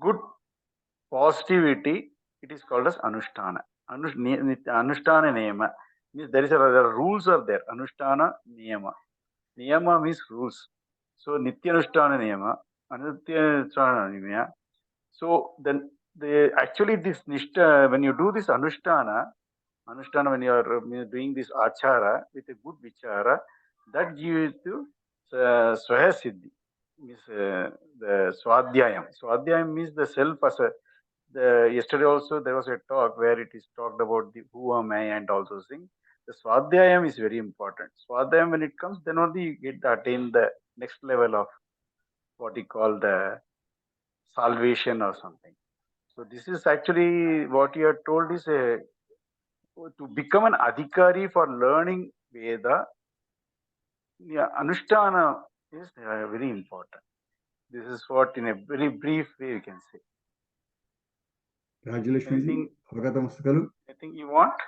good positivity, it is called as Anushtana. Anushtana Niyama means there are rules are there. Anushtana Niyama. Niyama means rules. So Nitya Anushtana Niyama, Anitya Anushtana Niyama. So then actually this Nishta, when you do this Anushtana when you are doing this Achara with a good Vichara, that gives you Swaya Siddhi, means the Swadhyayam. Swadhyayam means the self as a, yesterday also there was a talk where it is talked about the who am I and all those things. The Swadhyayam is very important. Swadhyayam, when it comes, then only you get to attain the next level of what you call the salvation or something. So this is actually what you are told is to become an adhikari for learning Veda. Anushtana is very important. This is what in a very brief way we can say. Anything you want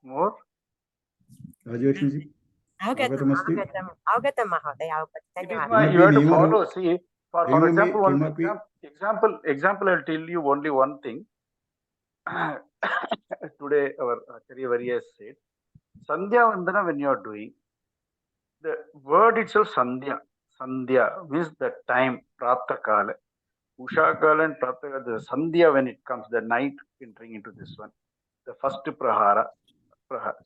more? Rajalakshmi, Avgatam, Mahoday, you have to follow. See, for example, I'll tell you only one thing. Today, our Acharya Varya said, Sandhya Vandana, when you are doing, the word itself, Sandhya means the time, Prapta Kala. Usha Kala and Prapta Kala, the Sandhya when it comes, the night entering into this one. The first Prahara,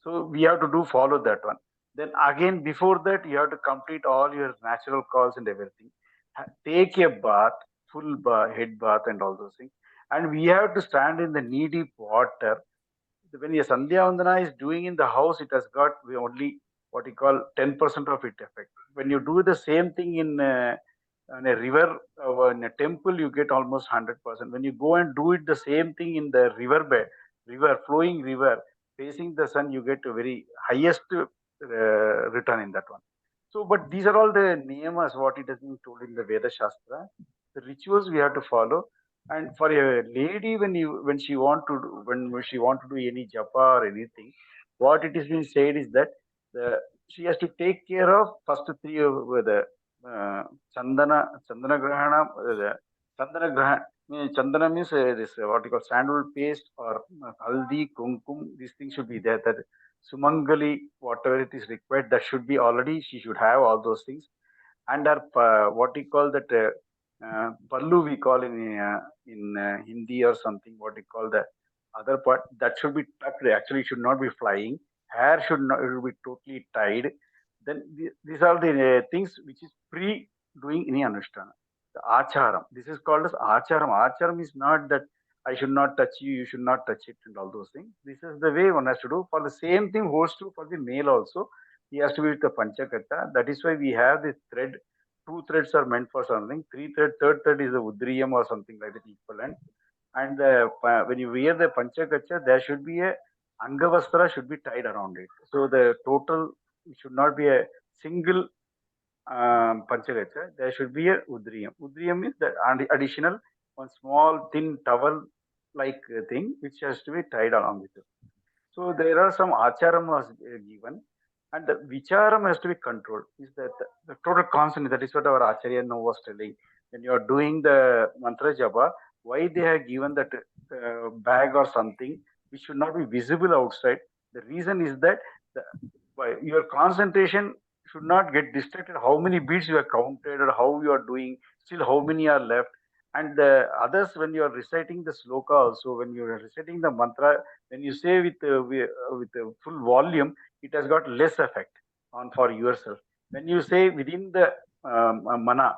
So we have to follow that one. Then again, before that, you have to complete all your natural calls and everything. Take a bath, full head bath and all those things. And we have to stand in the knee deep water. When your Sandhya Vandana is doing in the house, it has got only what you call 10% of it effect. When you do the same thing in a river or in a temple, you get almost 100%. When you go and do it the same thing in the flowing river, facing the sun, you get a very highest return in that one. So, but these are all the niyamas, what it has been told in the Veda Shastra. The rituals we have to follow. And for a lady, when she want to do any japa or anything, what it is being said is that she has to take care of first three of the chandana grahana. Chandana grahana. Chandana means this what you call sandalwood paste or haldi, kumkum. These things should be there. That sumangali, whatever it is required, that should be already. She should have all those things. And her what we call that pallu we call in Hindi or something. What we call the other part that should be tucked. Actually, it should not be flying. Hair should not it should be totally tied. Then these are the things which is pre doing any anushtana. The acharam. This is called as acharam. Acharam is not that I should not touch you, you should not touch it, and all those things. This is the way one has to do. For the same thing holds true for the male also. He has to be with the panchakata. That is why we have this thread. Two threads are meant for something. Third thread is the udriyam or something like that equivalent. And when you wear the panchakacha, there should be a angavastra should be tied around it. So the total should not be a single panchakacha. There should be a udriyam. Udriyam is the additional one small thin towel like thing which has to be tied along with it. So there are some acharam was given, and the vicharam has to be controlled. Is that the total constant? That is what our acharya now was telling. When you are doing the mantra japa, why they have given that bag or something which should not be visible outside? The reason is that your concentration should not get distracted. How many beats you have counted or how you are doing? Still, how many are left? And the others, when you are reciting the sloka, also when you are reciting the mantra, when you say with full volume, it has got less effect on for yourself. When you say within the mana,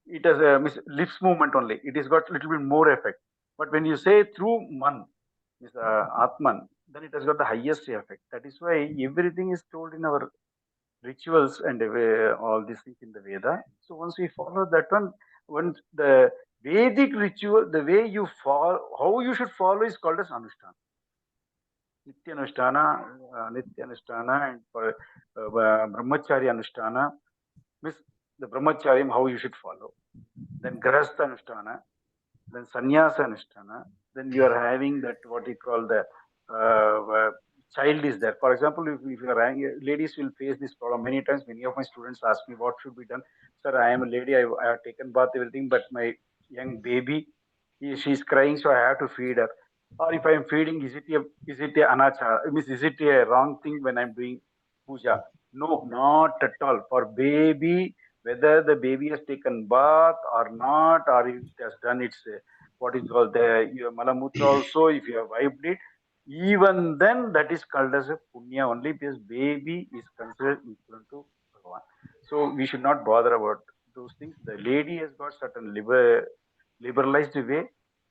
it has a lips movement only. It has got a little bit more effect. But when you say through man, atman, then it has got the highest effect. That is why everything is told in our rituals and all these things in the Veda. So once we follow that one, when the Vedic ritual, the way you follow, how you should follow is called as Anushtana. Nitya Anushtana, and for Brahmachari Anushtana means the Brahmachari, how you should follow. Then Grahastha Anushtana, then Sannyasa Anushtana, then you are having that what we call the child is there. For example, if you are having, ladies will face this problem many times. Many of my students ask me what should be done. Sir, I am a lady, I have taken bath, everything, but my young baby, she is crying, so I have to feed her. Or if I am feeding, is it a anachara? Is it a wrong thing when I am doing puja? No, not at all. For baby, whether the baby has taken bath or not, or if it has done its what is called your malamutra also, if you have wiped it, even then that is called as a punya only because baby is considered equal to Bhagavan. So we should not bother about those things. The lady has got certain liberalized way,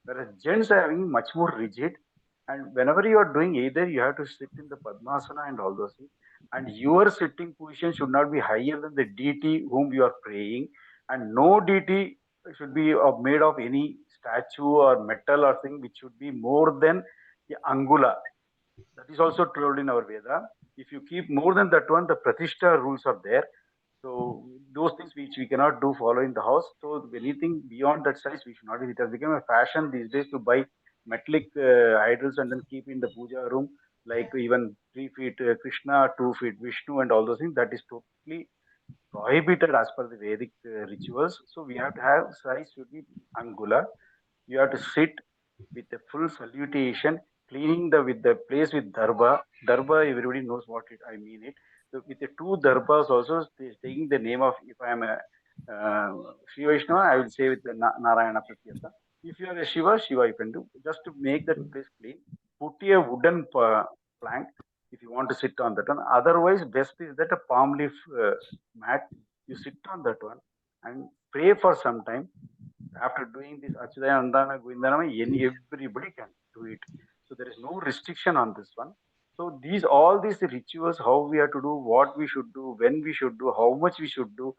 whereas gents are having much more rigid. And whenever you are doing either, you have to sit in the Padmasana and all those things. And your sitting position should not be higher than the deity whom you are praying. And no deity should be made of any statue or metal or thing which should be more than the angula. That is also told in our Veda. If you keep more than that one, the Pratishtha rules are there. So those things which we cannot do follow in the house. So anything beyond that size, we should not. It has become a fashion these days to buy metallic idols and then keep in the puja room, like even 3 feet Krishna, 2 feet Vishnu, and all those things. That is totally prohibited as per the Vedic rituals. So we have to have size should be angula. You have to sit with a full salutation, cleaning with the place with darba. Darba, everybody knows what I mean it. So with the 2 darbas also, taking the name of, if I am a Shiva Vaishnava, I will say with the Narayana Pratyata. If you are a Shiva, Shiva you can do. Just to make that place clean, put a wooden plank if you want to sit on that one. Otherwise, best is that a palm leaf mat. You sit on that one and pray for some time. After doing this Achudaya Andana Govindanama, everybody can do it. So there is no restriction on this one. So all these rituals, how we have to do, what we should do, when we should do, how much we should do,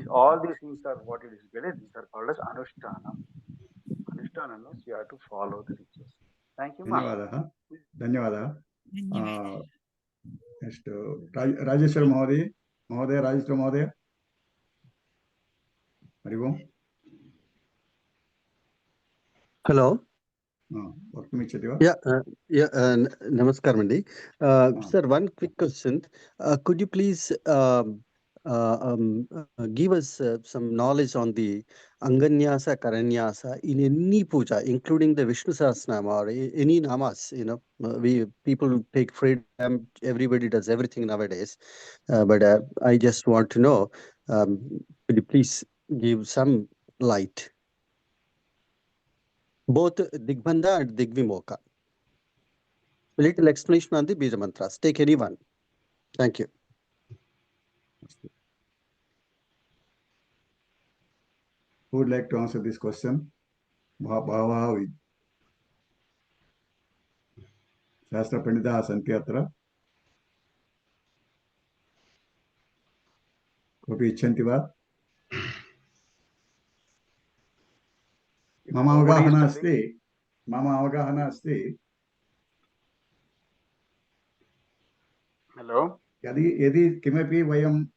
all these things are what it is. These are called as Anushthanam. Anushthanam means you have to follow the rituals. Thank you, ma. धन्यवादः. Next, Rajeswar Mahoday, Rajeswar Mahoday. Hari Om. Hello. Yeah, Namaskar, Mandi. Sir, one quick question. Could you please give us some knowledge on the Anganyasa, Karanyasa in any puja, including the Vishnu Sahasranama or any namas? You know, people take freedom. Everybody does everything nowadays. But I just want to know. Could you please give some light? Both Digbandha and Digvimoka. A little explanation on the Bija mantras. Take any one. Thank you. Who would like to answer this question? Bhavavi. Shastra Pandita Santi Atra. Kopi Ichanti va? Mama Avagahana asti. Mama Avagahana asti. Hello. Yadi kimapi vayam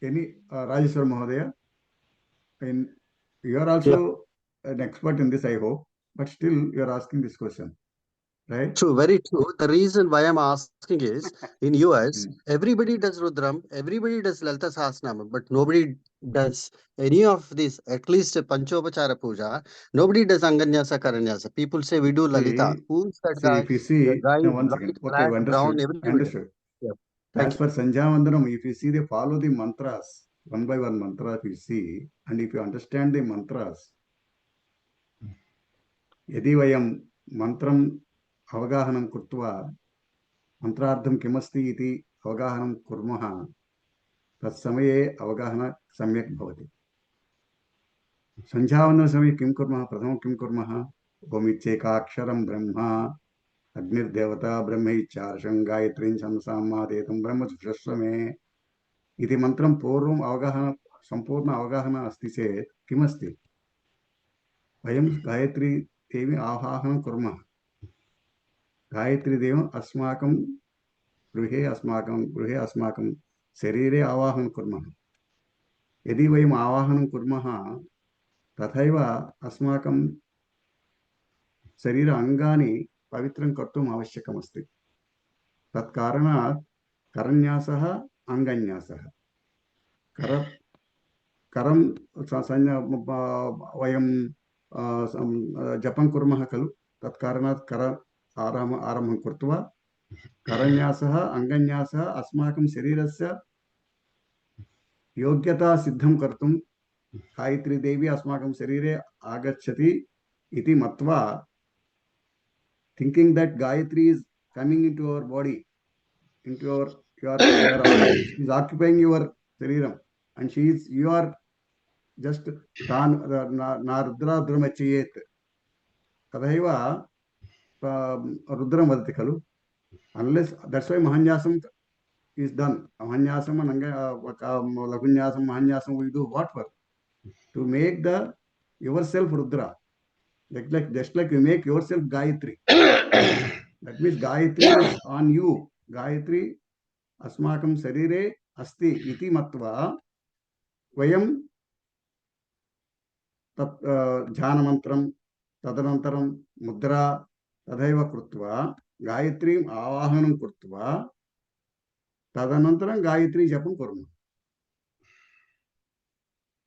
any Rajeswar Mahodaya. And you are also an expert in this, I hope. But still, you are asking this question, right? True, very true. The reason why I'm asking is, in US, everybody does Rudram, everybody does Lalita Sahasranama, but nobody does any of this, at least Panchopachara Puja. Nobody does Anganyasa, Karanyasa. People say we do Lalita. Who's that guy? If you see, The guy no, is one white, second. black, Okay, brown, understood. everybody. Yeah. As per Sanjhavandanam, if you see, they follow the mantras, one by one mantra, if you see, and if you understand the mantras, यदि वयं मन्त्रम् अवगाहनं कृत्वा मन्त्रार्थं किमस्ति इति अवगाहनं कुर्मः तत्समये अवगाहनं सम्यक् भवति. सन्ध्यावन्दनसमये किं कुर्मः? प्रथमं किं कुर्मः? ओमित्येकाक्षरं ब्रह्मा अग्निर्देवता ब्रह्मैच्छार्षं गायत्रीं संसामादेतं ब्रह्मसुषस्व मे इति मन्त्रं पूर्वम् अवगाहनं सम्पूर्ण अवगाहनम् अस्ति चेत् किमस्ति? वयं गायत्री देवी आवाहनं कुर्मः. गायत्री देवी अस्माकं गृहे अस्माकं शरीरे आवाहनं कुर्मः. यदि वयम् आवाहनं कुर्मः तथैव अस्माकं शरीर अङ्गानि पवित्रं कर्तुम् आवश्यकमस्ति. तत्कारणात् करन्यासः अङ्गन्यासः. करं वयं जपं कुर्मः खलु, तत्कारणात् कर आरम्भं कृत्वा करन्यासः अङ्गन्यासः अस्माकं शरीरस्य योग्यता सिद्धं कर्तुं गायत्री देवी अस्माकं शरीरे आगच्छति इति मत्वा, thinking that Gayatri is coming into our body, into your she is occupying your shariram, and you are just narudra dramachayet tadaiva rudram vadati khalu. Unless that's why mahanyasam is done. Mahanyasam and lagunyasam, mahanyasam we do what for? To make yourself rudra. Just like you make yourself Gayatri. That means Gayatri is on you. Gayatri अस्माकं शरीरे अस्ति इति मत्वा वयं तत् ध्यानमन्त्रं तदनन्तरं मुद्रा तथैव कृत्वा गायत्रीम् आवाहनं कृत्वा तदनन्तरं गायत्री जपं कुर्मः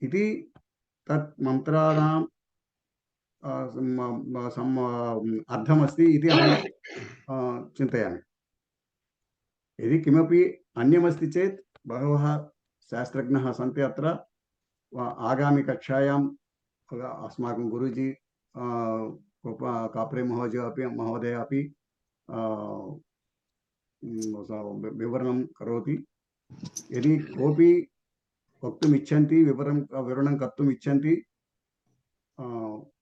इति तत् मन्त्राणां अर्थमस्ति इति अहं चिन्तयामि. यदि किमपि अन्यमस्ति चेत् बहवः शास्त्रज्ञाः सन्ति अत्र. आगामी कक्षायाम् अस्माकं गुरुजी काप्रे महोदय अपि विवरणं करोति। यदि कोऽपि वक्तुम् इच्छन्ति, विवरणं कर्तुम् इच्छन्ति,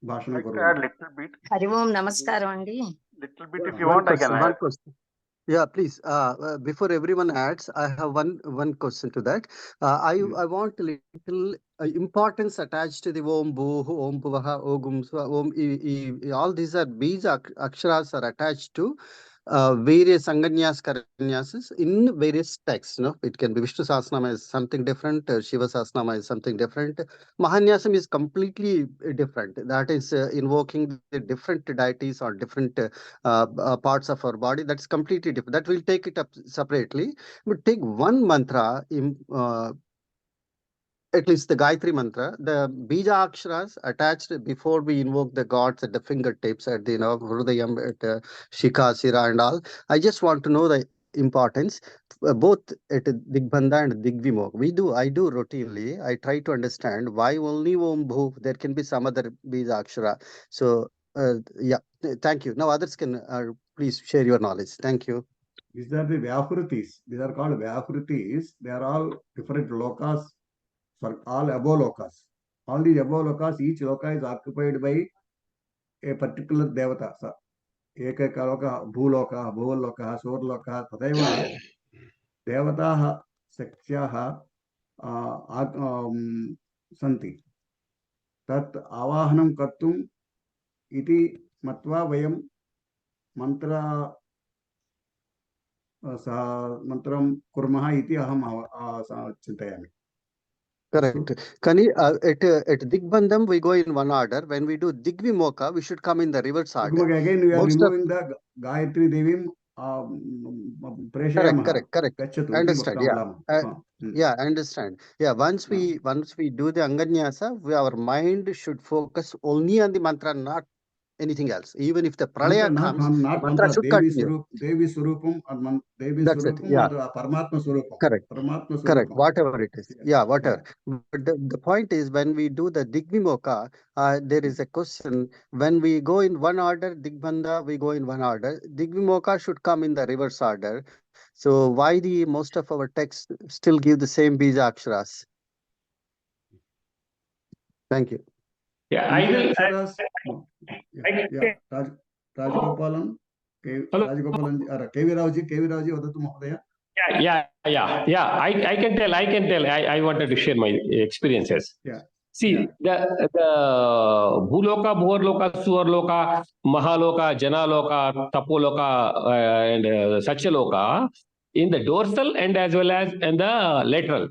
भाषणं कुर्वन्तु। हरि ओम नमस्कारम अंडी. Little bit if you want, I can One add. question. Yeah, please. Before everyone adds, I have one question to that. I want a little importance attached to the Om Bhu, Om Bhuvaha, Om Swa, Om. All these are bija aksharas are attached to various anganyas karanyasas in various texts. No, it can be Vishnu Sahasranama is something different, Shiva Sahasranama is something different. Mahanyasam is completely different. That is invoking the different deities or different parts of our body. That's completely different. That we'll take it up separately. But take one mantra in at least the Gayatri mantra, the bija aksharas attached before we invoke the gods at the fingertips, at the Hrudayam, at Shikha, Sira and all. I just want to know the importance, both at Digbandha and Digvimokha. I do routinely. I try to understand why only Om Bhu. There can be some other bija akshara. So yeah, thank you. Now others can please share your knowledge. Thank you. These are the Vyahrutis. These are called Vyahrutis. They are all different lokas. For all above lokas. All these above lokas, each loka is occupied by a particular devata. So, ekaka loka, bhuloka, bhuloka, surloka, tadaiva devataha saksyaha santi. Tat avahanam kartum iti matva vayam mantra mantram kurmaha iti aham chintayami. Correct. Kani, at Digbandham, we go in one order. When we do Digvimokha, we should come in the reverse order. Again, we are removing the Gayatri Devim. Correct. Understand. Yeah, I understand. Yeah, once we do the Anganyasa, our mind should focus only on the mantra, not anything else. Even if the pralaya comes, mantra should continue. Devi Swaroopam or Devi Swaroopam or Paramatma Swaroopam. Correct. Whatever it is. Yeah, whatever. But the point is, when we do the Digvimokha, there is a question. When we go in one order, Digbandha, we go in one order. Digvimokha should come in the reverse order. So why the most of our texts still give the same bija aksharas? Thank you. Yeah, I will. Rajagopalan, KV Rauji, Vadatu Mahodaya. Yeah. I can tell. I wanted to share my experiences. Yeah. See, the Bhuloka, Bhuvarloka, Suvarloka, Mahaloka, Janaloka, Tapoloka, and Satyaloka in the dorsal and as well as in the lateral.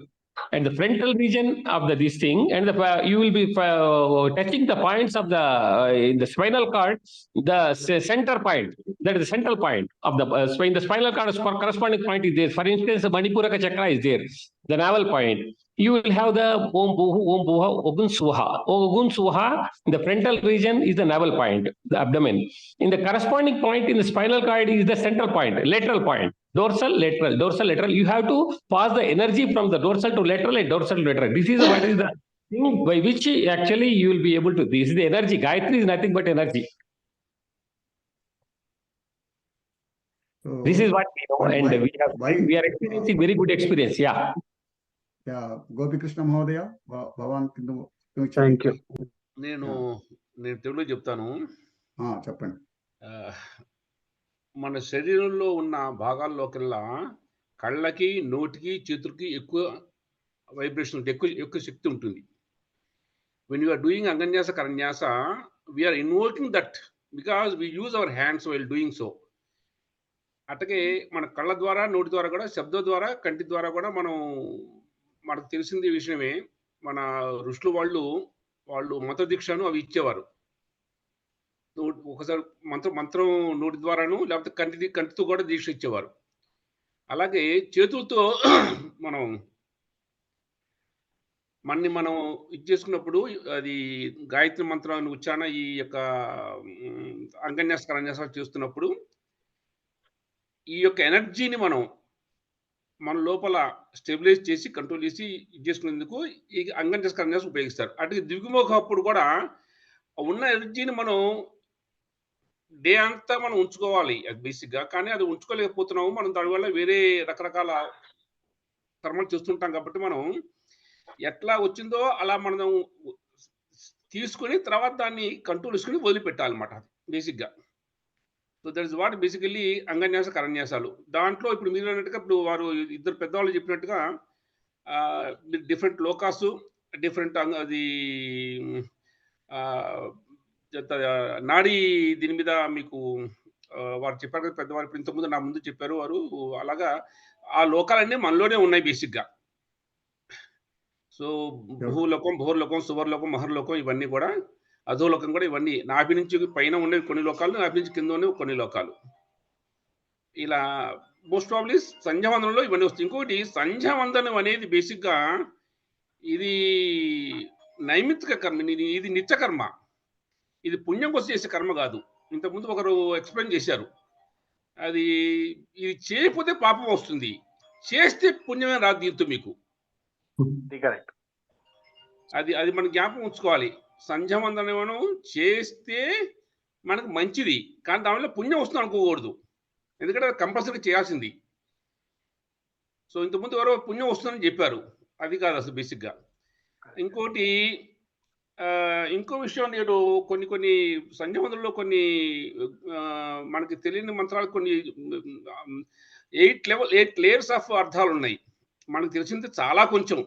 And the frontal region of this thing, and you will be touching the points of the in the spinal cord, the center point, that is the central point of the spine. The spinal cord corresponding point is there. For instance, the Manipuraka chakra is there, the navel point. You will have the Om Bhuhu, Om Bhuha, Ogun Suha. Ogun Suha, the frontal region is the navel point, the abdomen. In the corresponding point in the spinal cord is the central point, lateral point. Dorsal, lateral. You have to pass the energy from the dorsal to lateral and dorsal to lateral. This is what is the thing by which actually you will be able to. This is the energy. Gayatri is nothing but energy. This is what we know, and we are experiencing very good experience. Yeah. Yeah, Gopi Krishna Mahodaya, Bhavan Kindu. Thank you. నేను తెలుగులో చెప్తాను. చెప్పండి. మన శరీరంలో ఉన్న భాగాల్లోకెల్లా కళ్ళకి, నోటికి, చేతులకి ఎక్కువ వైబ్రేషన్, ఎక్కువ శక్తి ఉంటుంది. When you are doing Anganyasa Karanyasa, we are invoking that because we use our hands while doing so. అట్లాగే మన కళ్ళ ద్వారా, నోటి ద్వారా కూడా, శబ్దం ద్వారా, కంటి ద్వారా కూడా మనకు తెలిసింది విషయమే. మన ఋషులు వాళ్ళు మంత్రదీక్షను అవి ఇచ్చేవారు. ఒకసారి మంత్రం నోటి ద్వారాను, లేకపోతే కంటితో కూడా దీక్ష ఇచ్చేవారు. అలాగే చేతులతో మనం ఇది చేసుకున్నప్పుడు అది గాయత్రి మంత్రాన్ని ఉచ్చారణ, ఈ యొక్క అంగన్యాస కరన్యాసాలు చేస్తున్నప్పుడు ఈ యొక్క ఎనర్జీని మన లోపల స్టెబిలైజ్ చేసి, కంట్రోల్ చేసి ఇది చేసుకునేందుకు ఈ అంగన్యాస కరన్యాసం ఉపయోగిస్తారు. అటు దిగుముఖ అప్పుడు కూడా ఉన్న ఎనర్జీని మనం డే అంతా మనం ఉంచుకోవాలి అది బేసిక్గా. కానీ అది ఉంచుకోలేకపోతున్నాము. మనం దానివల్ల వేరే రకరకాల కర్మలు చేస్తుంటాం కాబట్టి మనం ఎట్లా వచ్చిందో అలా మనం తీసుకొని తర్వాత దాన్ని కంట్రోల్ చేసుకొని వదిలిపెట్టాలన్నమాట బేసిక్గా. So that is what basically అంగన్యాస కరన్యాసాలు. దాంట్లో ఇప్పుడు మీరు అన్నట్టుగా ఇప్పుడు వారు ఇద్దరు పెద్దవాళ్ళు చెప్పినట్టుగా డిఫరెంట్ లోకాసు డిఫరెంట్ అది నాడీ దీని మీద మీకు వారు చెప్పారు కదా పెద్దవారు ఇప్పుడు ఇంతకుముందు నా ముందు చెప్పారు వారు. అలాగా ఆ లోకాలన్నీ మనలోనే ఉన్నాయి బేసిక్గా. సో భూలోకం, భూర్లోకం, సువర్లోకం, మహర్లోకం ఇవన్నీ కూడా, అధోలోకం కూడా, ఇవన్నీ నాభి నుంచి పైన ఉండేవి కొన్ని లోకాలు, నాభి నుంచి కింద ఉండేవి కొన్ని లోకాలు. ఇలా మోస్ట్ ప్రాబ్లీ సంధ్యావందనంలో ఇవన్నీ వస్తాయి. ఇంకొకటి సంధ్యావందనం అనేది బేసిక్గా ఇది నైమిత్తిక కర్మ, ఇది నిత్యకర్మ. ఇది పుణ్యం కోసం చేసే కర్మ కాదు. ఇంతకుముందు ఒకరు ఎక్స్ప్లెయిన్ చేశారు. అది ఇది చేయకపోతే పాపం వస్తుంది, చేస్తే పుణ్యమే రాదు దీంతో మీకు. కరెక్ట్. అది మనం జ్ఞాపకం ఉంచుకోవాలి. సంధ్యావందనం చేస్తే మనకు మంచిది, కానీ దానివల్ల పుణ్యం వస్తుంది అనుకోకూడదు. ఎందుకంటే అది కంపల్సరీ చేయాల్సింది. సో ఇంతకుముందు ఎవరో పుణ్యం వస్తుందని చెప్పారు, అది కాదు అసలు బేసిక్గా. ఇంకోటి ఇంకో విషయం, నేను కొన్ని సంధ్యావందనంలో కొన్ని మనకి తెలియని మంత్రాలు, కొన్ని 8 లేయర్స్ ఆఫ్ అర్థాలు ఉన్నాయి. మనకు తెలిసింది చాలా కొంచెం.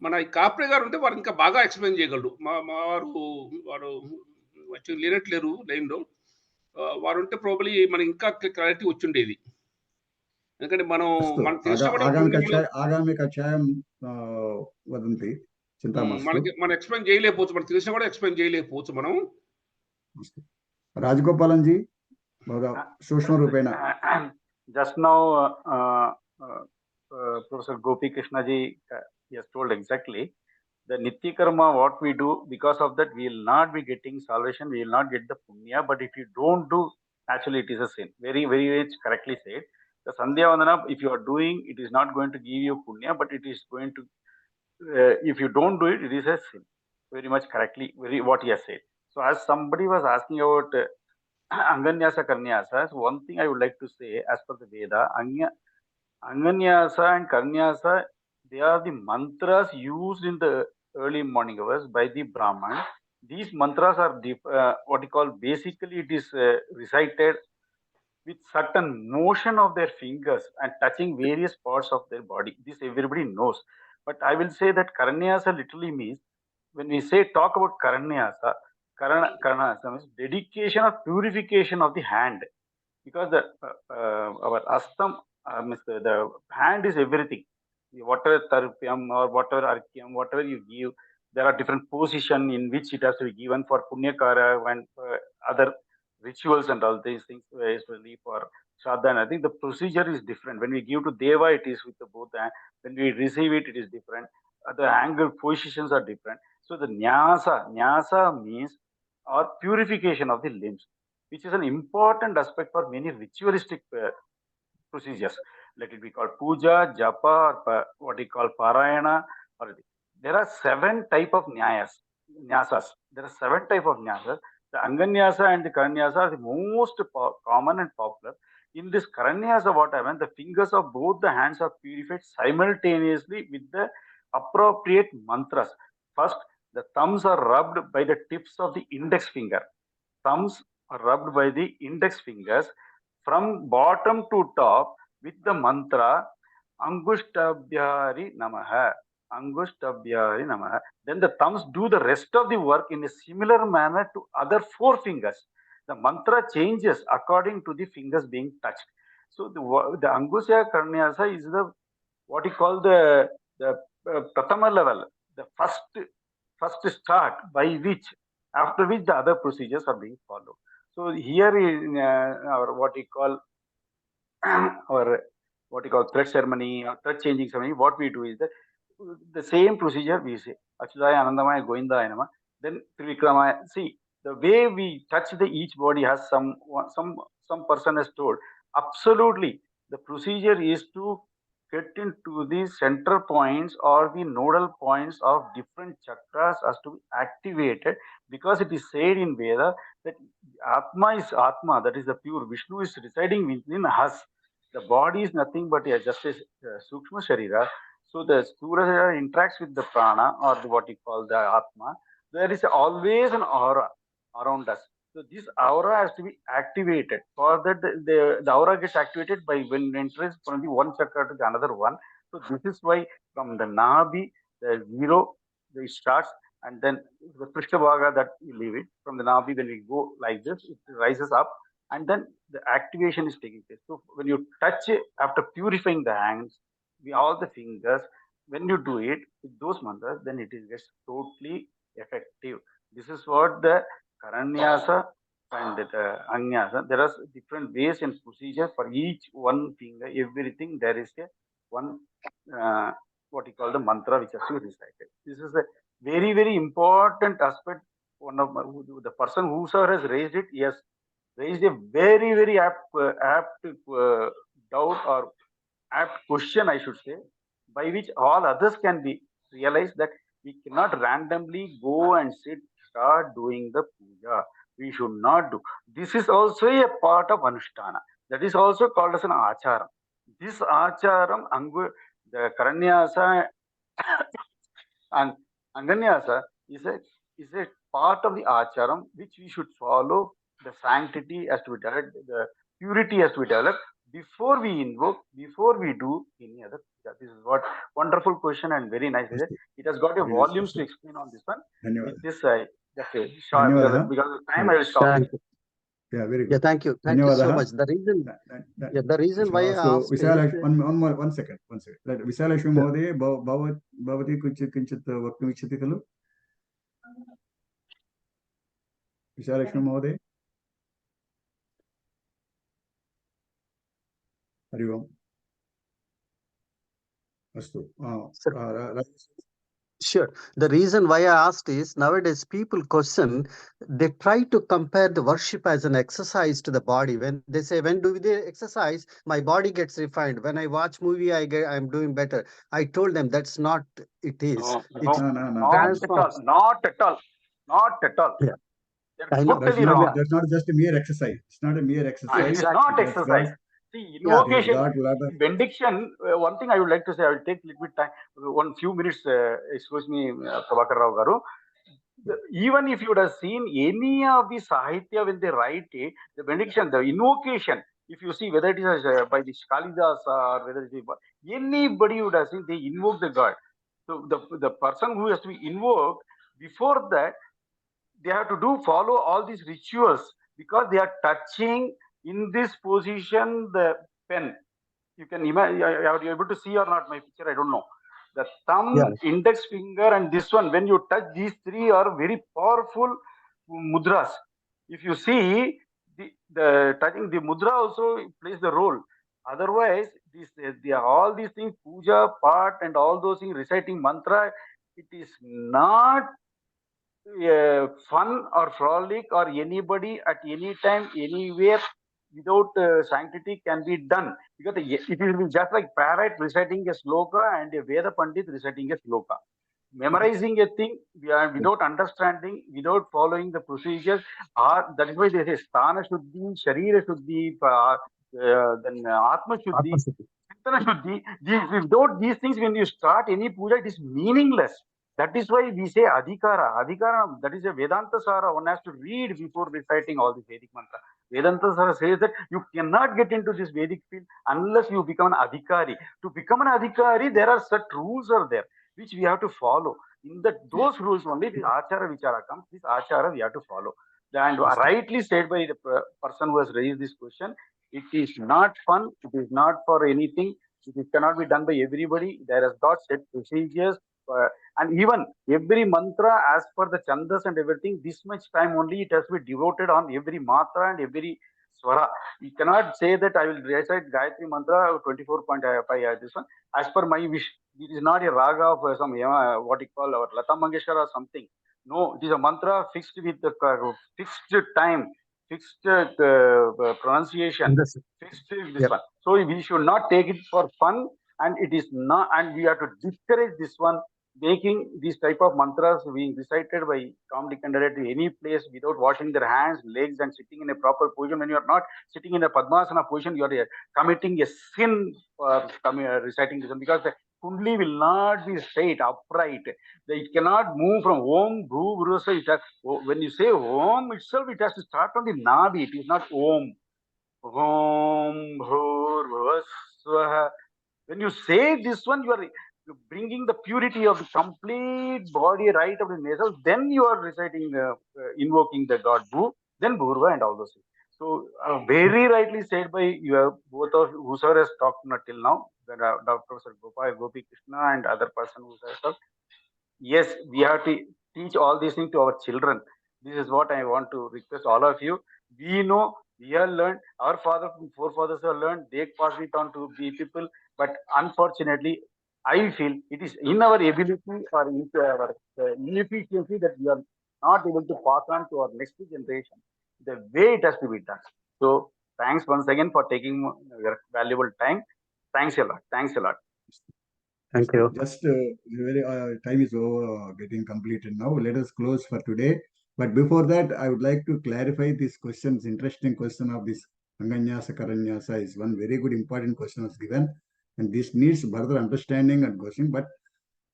మన కాప్రే గారు ఉంటే వారు ఇంకా బాగా ఎక్స్ప్లెయిన్ చేయగలరు. వారు వచ్చి లేనట్లేరు లైన్లో. వారు ఉంటే ప్రాబ్లీ మనకి ఇంకా క్లారిటీ వచ్చిండేది. ఎందుకంటే మనం తెలిసిన ఆగామి కక్షాయం వదంతి మనం ఎక్స్ప్లెయిన్ చేయలేకపోవచ్చు, మనకు తెలిసిన కూడా ఎక్స్ప్లెయిన్ చేయలేకపోవచ్చు మనం. రాజగోపాలన్ జీ సూక్ష్మ రూపేణ. Just now, Professor Gopi Krishna ji has told exactly the Nitya Karma, what we do, because of that we will not be getting salvation, we will not get the punya. But if you don't do, actually it is a sin. Very, very correctly said. The Sandhya Vandana, if you are doing, it is not going to give you punya, but it is going to, if you don't do it, it is a sin. Very much correctly, what he has said. So as somebody was asking about Anganyasa Karnyasa, so one thing I would like to say, as per the Veda, Anganyasa and Karnyasa, they are the mantras used in the early morning hours by the Brahman. These mantras are what you call, basically it is recited with certain motion of their fingers and touching various parts of their body. This everybody knows. But I will say that Karanyasa literally means, when we say talk about Karanyasa, Karanasa means dedication or purification of the hand. Because our astam means the hand is everything. Whatever tarpyam or whatever arkyam, whatever you give, there are different positions in which it has to be given for punyakara and other rituals and all these things, especially for Shraddha. And I think the procedure is different. When we give to Deva, it is with the both hands. When we receive it, it is different. The angle positions are different. So the nyasa means or purification of the limbs, which is an important aspect for many ritualistic procedures. Let it be called puja, japa, or what we call parayana. Or there are 7 type of nyasas. There are 7 type of nyasas. The Anganyasa and the Karanyasa are the most common and popular. In this Karanyasa, what happens, the fingers of both the hands are purified simultaneously with the appropriate mantras. First, the thumbs are rubbed by the tips of the index finger. Thumbs are rubbed by the index fingers from bottom to top with the mantra Angushtabhyari Namaha. Angushtabhyari Namaha. Then the thumbs do the rest of the work in a similar manner to other 4 fingers. The mantra changes according to the fingers being touched. So the Angusya Karnyasa is the what you call the Pratama level, the first start by which, after which the other procedures are being followed. So here in our what we call thread ceremony or thread changing ceremony, what we do is that the same procedure we say Achyutaya Anandamaya Govindaya Nama, then Trivikramaya. See, the way we touch the each body has some person has told, absolutely the procedure is to get into the center points or the nodal points of different chakras has to be activated, because it is said in Veda that Atma is Atma, that is the pure Vishnu is residing within us. The body is nothing but just a Sukshma Sharira. So the Sthula Sharira interacts with the prana, or what you call the Atma. There is always an aura around us. So this aura has to be activated. For that, the aura gets activated by when it enters from the one chakra to the another one. So this is why from the Nabi, the zero, it starts, and then the Prishthabhaga that you leave it. From the Nabi, when we go like this, it rises up, and then the activation is taking place. So when you touch it, after purifying the hands, all the fingers, when you do it with those mantras, then it is gets totally effective. This is what the Karanyasa and the Anyasa. There are different ways and procedures for each one finger. Everything there is a one what you call the mantra which has to be recited. This is a very important aspect. One of the person who has raised it, yes, raised a very apt doubt or apt question, I should say, by which all others can be realized that we cannot randomly go and start doing the puja. We should not do. This is also a part of Anushtana. That is also called as an acharam. This acharam, the Karanyasa and Anganyasa is a part of the acharam which we should follow. The sanctity has to be developed, the purity has to be developed before we invoke, before we do any other puja. This is what wonderful question and very nice. It has got a volumes to explain on this one. With this, just a short, because of time, I will stop. Thank you. Yeah, very good. Yeah, thank you. Thank you so much. The reason why I asked one second. Let Visalakshmi Mahoday Bhavati Kinchit Vaktum Ichchati Khalu? Visalakshmi Mahoday? Hari Om. Astu. Sure. The reason why I asked is nowadays people question, they try to compare the worship as an exercise to the body. When they say, when do they exercise, my body gets refined. When I watch movie, I'm doing better. I told them that's not it is. No, transforms. not at all. Yeah. That's totally wrong. That's not just a mere exercise. It's not a mere exercise. It is not exercise. See, invocation, benediction, one thing I would like to say, I will take a little bit time, one few minutes, excuse me, Prabhakar Rao Garu. Even if you would have seen any of the Sahitya when they write it, the benediction, the invocation, if you see whether it is by the Kalidas or whether it is anybody would have seen, they invoke the God. So the person who has to be invoked, before that, they have to follow all these rituals, because they are touching in this position the pen. You can imagine, are you able to see or not my picture? I don't know. The thumb, index finger, and this one, when you touch, these three are very powerful mudras. If you see, the touching the mudra also plays the role. Otherwise, all these things, puja, part, and all those things, reciting mantra, it is not fun or frolic or anybody at any time, anywhere, without sanctity can be done. Because it will be just like parrot reciting a sloka and a Veda Pandit reciting a sloka. Memorizing a thing without understanding, without following the procedures, that is why they say Sthana Shuddhi, Sharira Shuddhi, then Atma Shuddhi, Chintana Shuddhi. Without these things, when you start any puja, it is meaningless. That is why we say Adhikara. Adhikara, that is a Vedanta Sara. One has to read before reciting all the Vedic mantra. Vedanta Sara says that you cannot get into this Vedic field unless you become an Adhikari. To become an Adhikari, there are such rules are there, which we have to follow. In those rules only, the Achara Vichara comes. This Achara we have to follow. And rightly said by the person who has raised this question, it is not fun. It is not for anything. It cannot be done by everybody. There has got set procedures. And even every mantra, as per the chandas and everything, this much time only it has to be devoted on every matra and every swara. You cannot say that I will recite Gayatri mantra 24.5 this one as per my wish. It is not a raga of some what you call our Lata Mangeshkar or something. No, it is a mantra fixed with the fixed time, fixed pronunciation, fixed this one. So we should not take it for fun. and it is not, and we have to discourage this one, making these type of mantras being recited by comedy candidate to any place without washing their hands, legs, and sitting in a proper position. When you are not sitting in a Padmasana position, you are committing a sin for reciting this one, because the kundli will not be straight, upright. It cannot move from Om, Bhu, Bhurasa. When you say Om itself, it has to start from the Nadi. It is not Om. Om, Bhur, Bhuvasvaha. When you say this one, you are bringing the purity of the complete body right of the nasal. Then you are reciting, invoking the god Bhu, then Bhurva and all those things. So very rightly said by you, both of whosoever has talked till now, Dr. Gopal, Gopi Krishna, and other person who has talked. Yes, we have to teach all these things to our children. This is what I want to request all of you. We know, we have learned, our forefathers have learned, they pass it on to the people, but unfortunately, I feel it is in our ability or into our inefficiency that we are not able to pass on to our next generation the way it has to be done. So thanks once again for taking your valuable time. Thanks a lot. Thanks a lot. Thank you. Just time is over, getting completed now. Let us close for today. But before that, I would like to clarify these questions. Interesting question of this Anganyasa Karanyasa is one very good important question was given, and this needs further understanding and question. But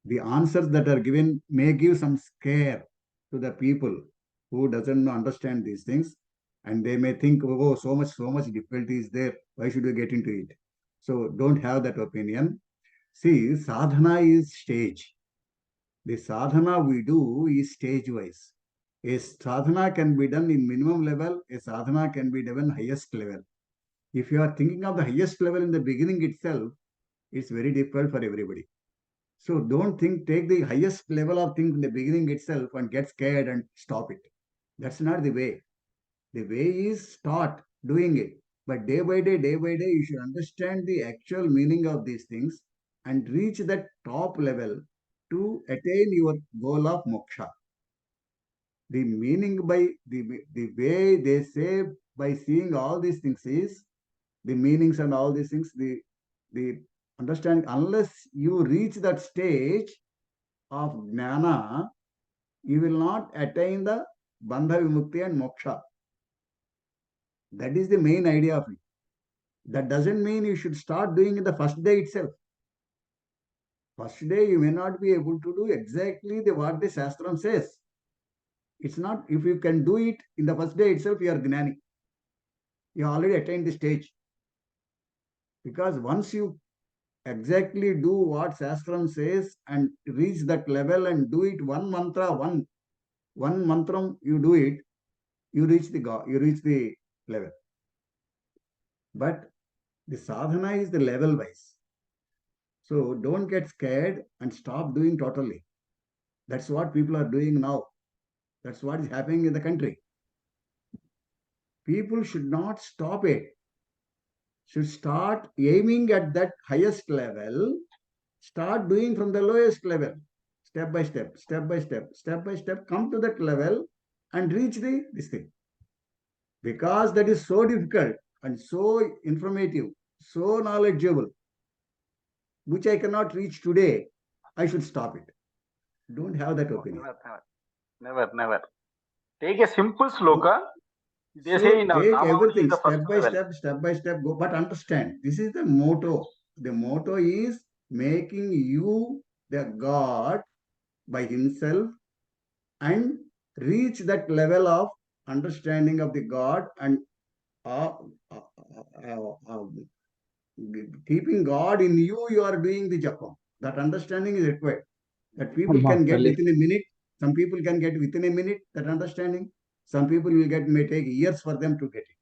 the answers that are given may give some scare to the people who doesn't understand these things, and they may think, oh, so much difficulty is there. Why should we get into it? So don't have that opinion. See, sadhana is stage. The sadhana we do is stage-wise. A sadhana can be done in minimum level, a sadhana can be done highest level. If you are thinking of the highest level in the beginning itself, it's very difficult for everybody. So don't take the highest level of things in the beginning itself and get scared and stop it. That's not the way. The way is start doing it. But day by day, you should understand the actual meaning of these things and reach that top level to attain your goal of moksha. The meaning by the way they say by seeing all these things is the meanings and all these things, the understanding, unless you reach that stage of jnana, you will not attain the bandha vimukti and moksha. That is the main idea of it. That doesn't mean you should start doing it the first day itself. First day you may not be able to do exactly what the Shastram says. It's not, if you can do it in the first day itself, you are gnani. You already attained the stage. Because once you exactly do what Shastram says and reach that level and do it one mantra, one mantram, you do it, you reach the God, you reach the level. But the sadhana is the level wise. So don't get scared and stop doing totally. That's what people are doing now. That's what is happening in the country. People should not stop it. Should start aiming at that highest level, start doing from the lowest level, step by step, come to that level and reach this thing. Because that is so difficult and so informative, so knowledgeable, which I cannot reach today, I should stop it. Don't have that opinion. Never. Take a simple sloka. They So say in take everything step by step, go. But understand, this is the motto. The motto is making you the God by himself and reach that level of understanding of the God and keeping God in you, you are doing the japa. That understanding is required. That people can get within a minute. Some people can get within a minute, that understanding. Some people may take years for them to get it.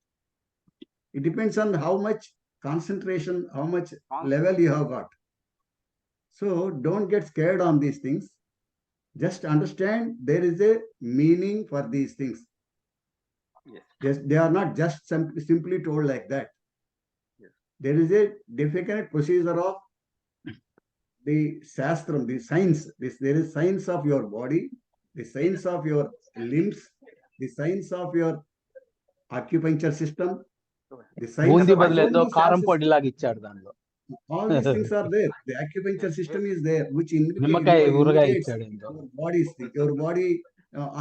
It depends on how much concentration, how much level you have got. So don't get scared on these things. Just understand there is a meaning for these things. Yes. They are not just simply told like that. Yes. There is a definite procedure of the Shastram, the science. There is science of your body, the science of your limbs, the science of your acupuncture system, the science boondi of బదులు ఏదో all these కారం aspects. పొడి లాగా ఇచ్చాడు దానిలో. all these things are there. The acupuncture system is there, which నిమ్మకాయ ఊరగాయ indicates ఇచ్చాడు ఏందో. your bodies, your body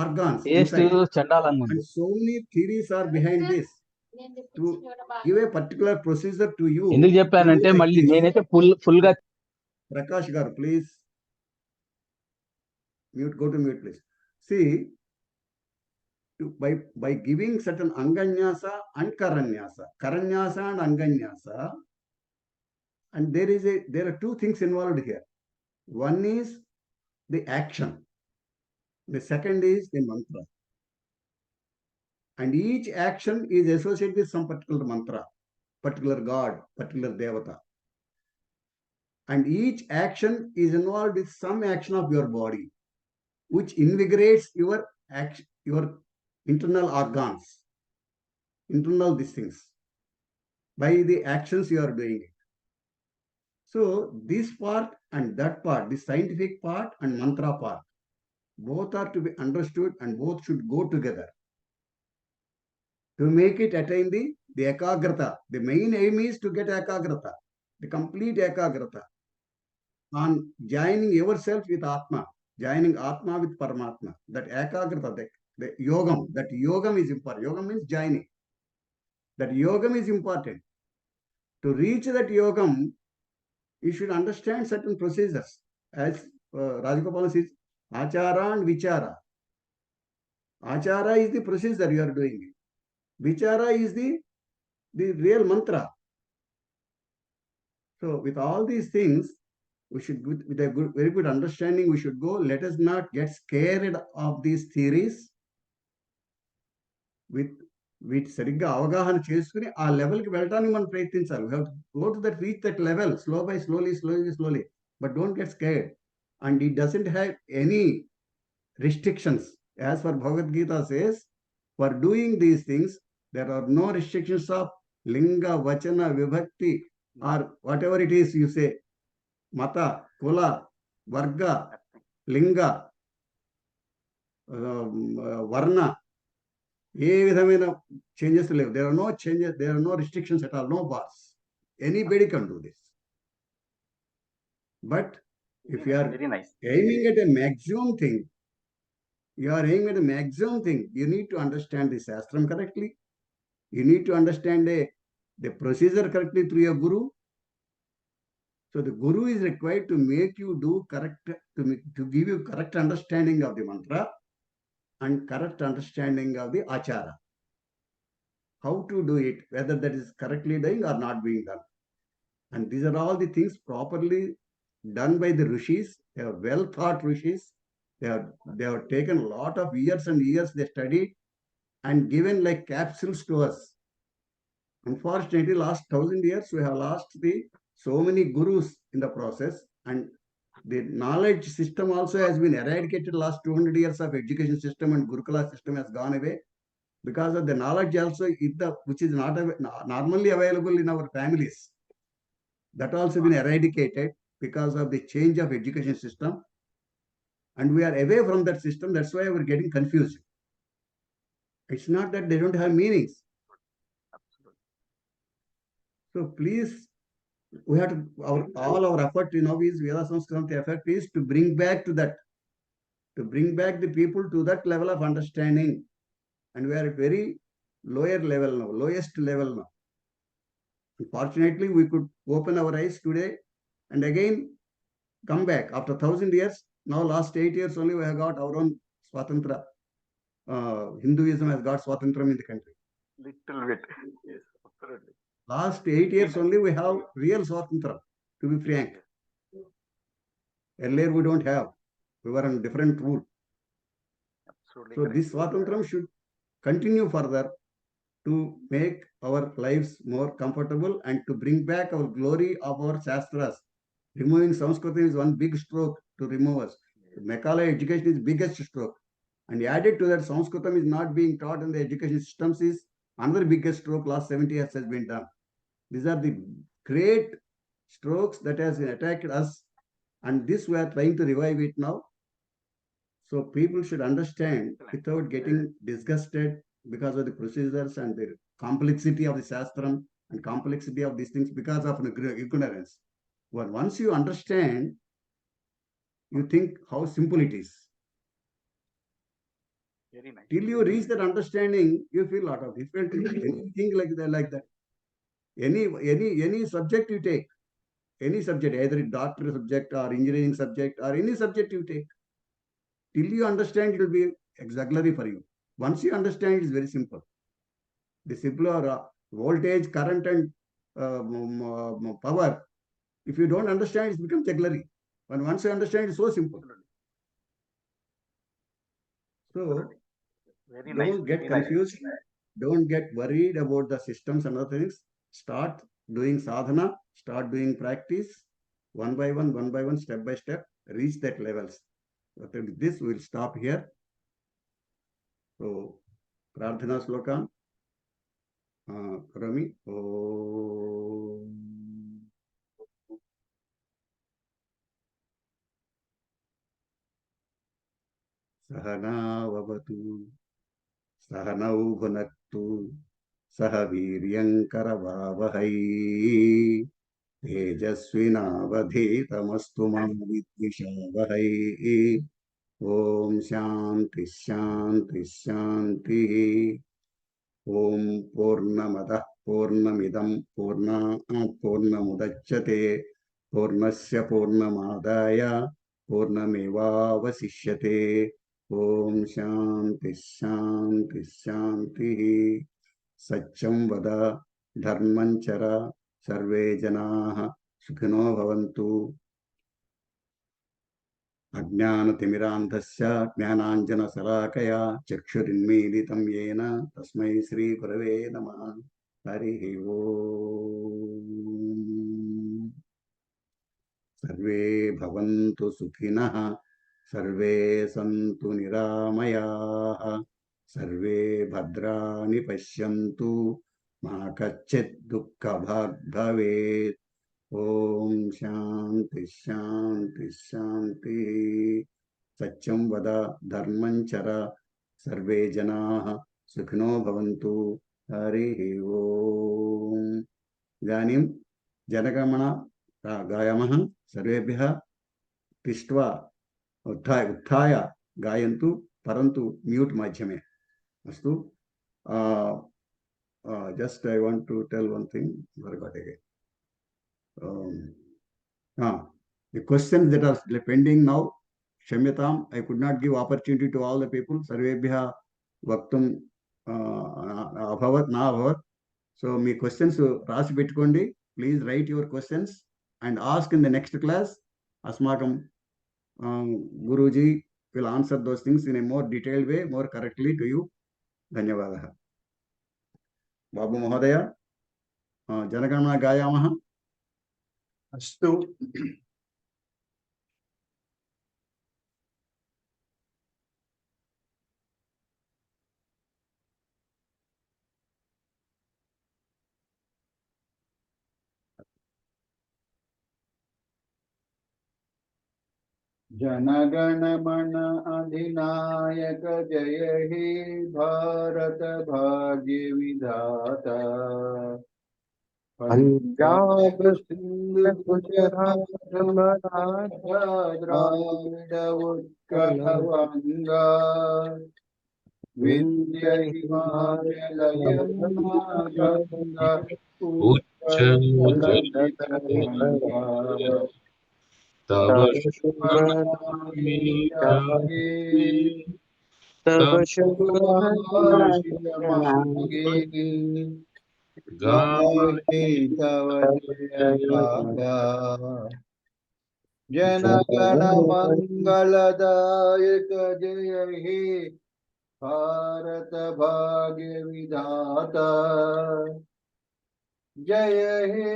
organs taste inside. చండాలంగా ఉంది. And so many theories are behind this to give a particular procedure to you. ఎందుకు చెప్పానంటే like మళ్ళీ this. నేనైతే ఫుల్ గా Prakash garu, please mute. Go to mute, please. See, by giving certain anganyasa and karanyasa and anganyasa, and there are two things involved here. One is the action, the second is the mantra, and each action is associated with some particular mantra, particular god, particular devata, and each action is involved with some action of your body, which invigorates your action, your internal organs, internal these things, by the actions you are doing it. So this part and that part, the scientific part and mantra part, both are to be understood and both should go together to make it attain the ekagrata. The main aim is to get ekagrata, the complete ekagrata, on joining yourself with Atma, joining Atma with Paramatma. That ekagrata, the yogam, that yogam is important. Yogam means joining. That yogam is important. To reach that yogam, you should understand certain procedures. As Rajagopal says, Achara and Vichara. Achara is the procedure you are doing. Vichara is the real mantra. So with all these things, we should, with a very good understanding, we should go. Let us not get scared of these theories. With సరిగ్గా అవగాహన చేసుకుని ఆ లెవెల్కి వెళ్ళడానికి మనం ప్రయత్నించాలి. We have to go to that, reach that level, slowly, but don't get scared. And it doesn't have any restrictions. As for Bhagavad Gita says, for doing these things, there are no restrictions of linga, vachana, vibhakti, or whatever it is you say, mata, kula, varga, linga, varna. ఏ విధమైన changes లేవు. There are no changes, there are no restrictions at all, no bars. Anybody can do this. But if you are aiming at a maximum thing, you need to understand the Shastram correctly. You need to understand the procedure correctly through your Guru. So the Guru is required to make you do correct, to give you correct understanding of the mantra and correct understanding of the achara. How to do it, whether that is correctly done or not being done. And these are all the things properly done by the rishis. They are well thought rishis. They have taken a lot of years and years, they studied and given like capsules to us. Unfortunately, last 1000 years, we have lost so many gurus in the process, and the knowledge system also has been eradicated. Last 200 years of education system and Gurukula system has gone away because of the knowledge also, which is not normally available in our families. That also been eradicated because of the change of education system. And we are away from that system. That's why we're getting confused. It's not that they don't have meanings. So please, we have to, all our effort, is Veda Samskruti Samiti effort is to bring back to that, to bring back the people to that level of understanding. And we are at very lower level now, lowest level now. Unfortunately, we could open our eyes today and again come back after 1000 years. Now, last 8 years only, we have got our own Swatantra. Hinduism has got Swatantram in the country. Little bit, yes, absolutely. Last 8 years only, we have real Swatantram, to be frank. Earlier, we don't have. We were on different rule. Absolutely So correct. this Swatantram should continue further to make our lives more comfortable and to bring back our glory of our Shastras. Removing Samskrita is one big stroke to remove us. Macaulay education is biggest stroke. And added to that, Sanskritam is not being taught in the education systems is another biggest stroke. Last 70 years has been done. These are the great strokes that has attacked us, and this we are trying to revive it now. So people should understand without getting disgusted because of the procedures and the complexity of the Shastram and complexity of these things because of ignorance. But once you understand, you think how simple it is. Very nice. Till you reach that understanding, you feel a lot of difficulty. Anything like that. Any subject you take, any subject, either doctor subject or engineering subject or any subject you take, till you understand, it will be exemplary for you. Once you understand, it is very simple. The simpler voltage, current, and power. If you don't understand, it becomes exemplary. But once you understand, it's so simple. So Very don't nice. get Very nice. confused. Don't get worried about the systems and other things. Start doing sadhana. Start doing practice. One by one, step by step. Reach that levels. But with this, we will stop here. So, Prarthana Sloka. Karami. Om. Sahana Vavatu. Sahanau Bhunaktu. Sahaviryankaravavahai. तेजस्विनावधीतमस्तु मा विद्विषावहै. ओम शांति शांति शांति. ओम पूर्णमदः पूर्णमिदं पूर्णात् पूर्णमुदच्यते पूर्णस्य पूर्णमादाय पूर्णमेवावशिष्यते. ओम शांति शांति शांति. सत्यं वद धर्मं चर सर्वे जनाः सुखिनो भवन्तु. अज्ञानतिमिरान्धस्य ज्ञानाञ्जनशलाकया चक्षुरुन्मीलितं येन तस्मै श्रीगुरवे नमः. हरिः ओम्. सर्वे भवन्तु सुखिनः. सर्वे सन्तु निरामयाः. सर्वे भद्राणि पश्यन्तु. मा कश्चित् दुःखभाग् भवेत्. ओम शांति शांति शांति. सत्यं वद धर्मं चर सर्वे जनाः सुखिनो भवन्तु. हरिः ओम्. इदानीं जनगणमन गायामः. सर्वेभ्यः तिष्ट्वा उत्थाय गायन्तु, परन्तु म्यूट् माध्यमे अस्तु. Just I want to tell one thing. Forgot again. The questions that are pending now, Shamyatam, I could not give opportunity to all the people. Sarvebhya Vaktum Abhavat Na Abhavat. So, me questions Rasi Petkondi. Please write your questions and ask in the next class. Asmakam Guruji will answer those things in a more detailed way, more correctly to you. Dhanyavadaha. Babu Mahodaya, Janagamana Gayamaha. अस्तु. जनगणमन अधिनायक जय हे भारत भाग्य विधाता. पंजाब सिंध गुजरात मराठा द्राविड उत्कल वंगा. विंध्य हिमाचल यमुना गंगा उच्चल गंगा. तब शुभ नामे जागे, तब शुभ आशीष मांगे. गाये तव जय गाथा. जनगण मंगलदायक जय हे भारत भाग्य विधाता. जय हे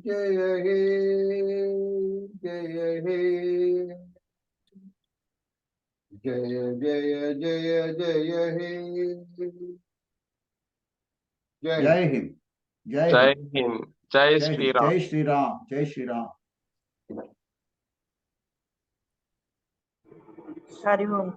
जय हे जय हे. जय जय जय जय हे. जय हिंद. जय हिंद. जय श्री राम. जय श्री राम. जय श्री राम. हरि ओम.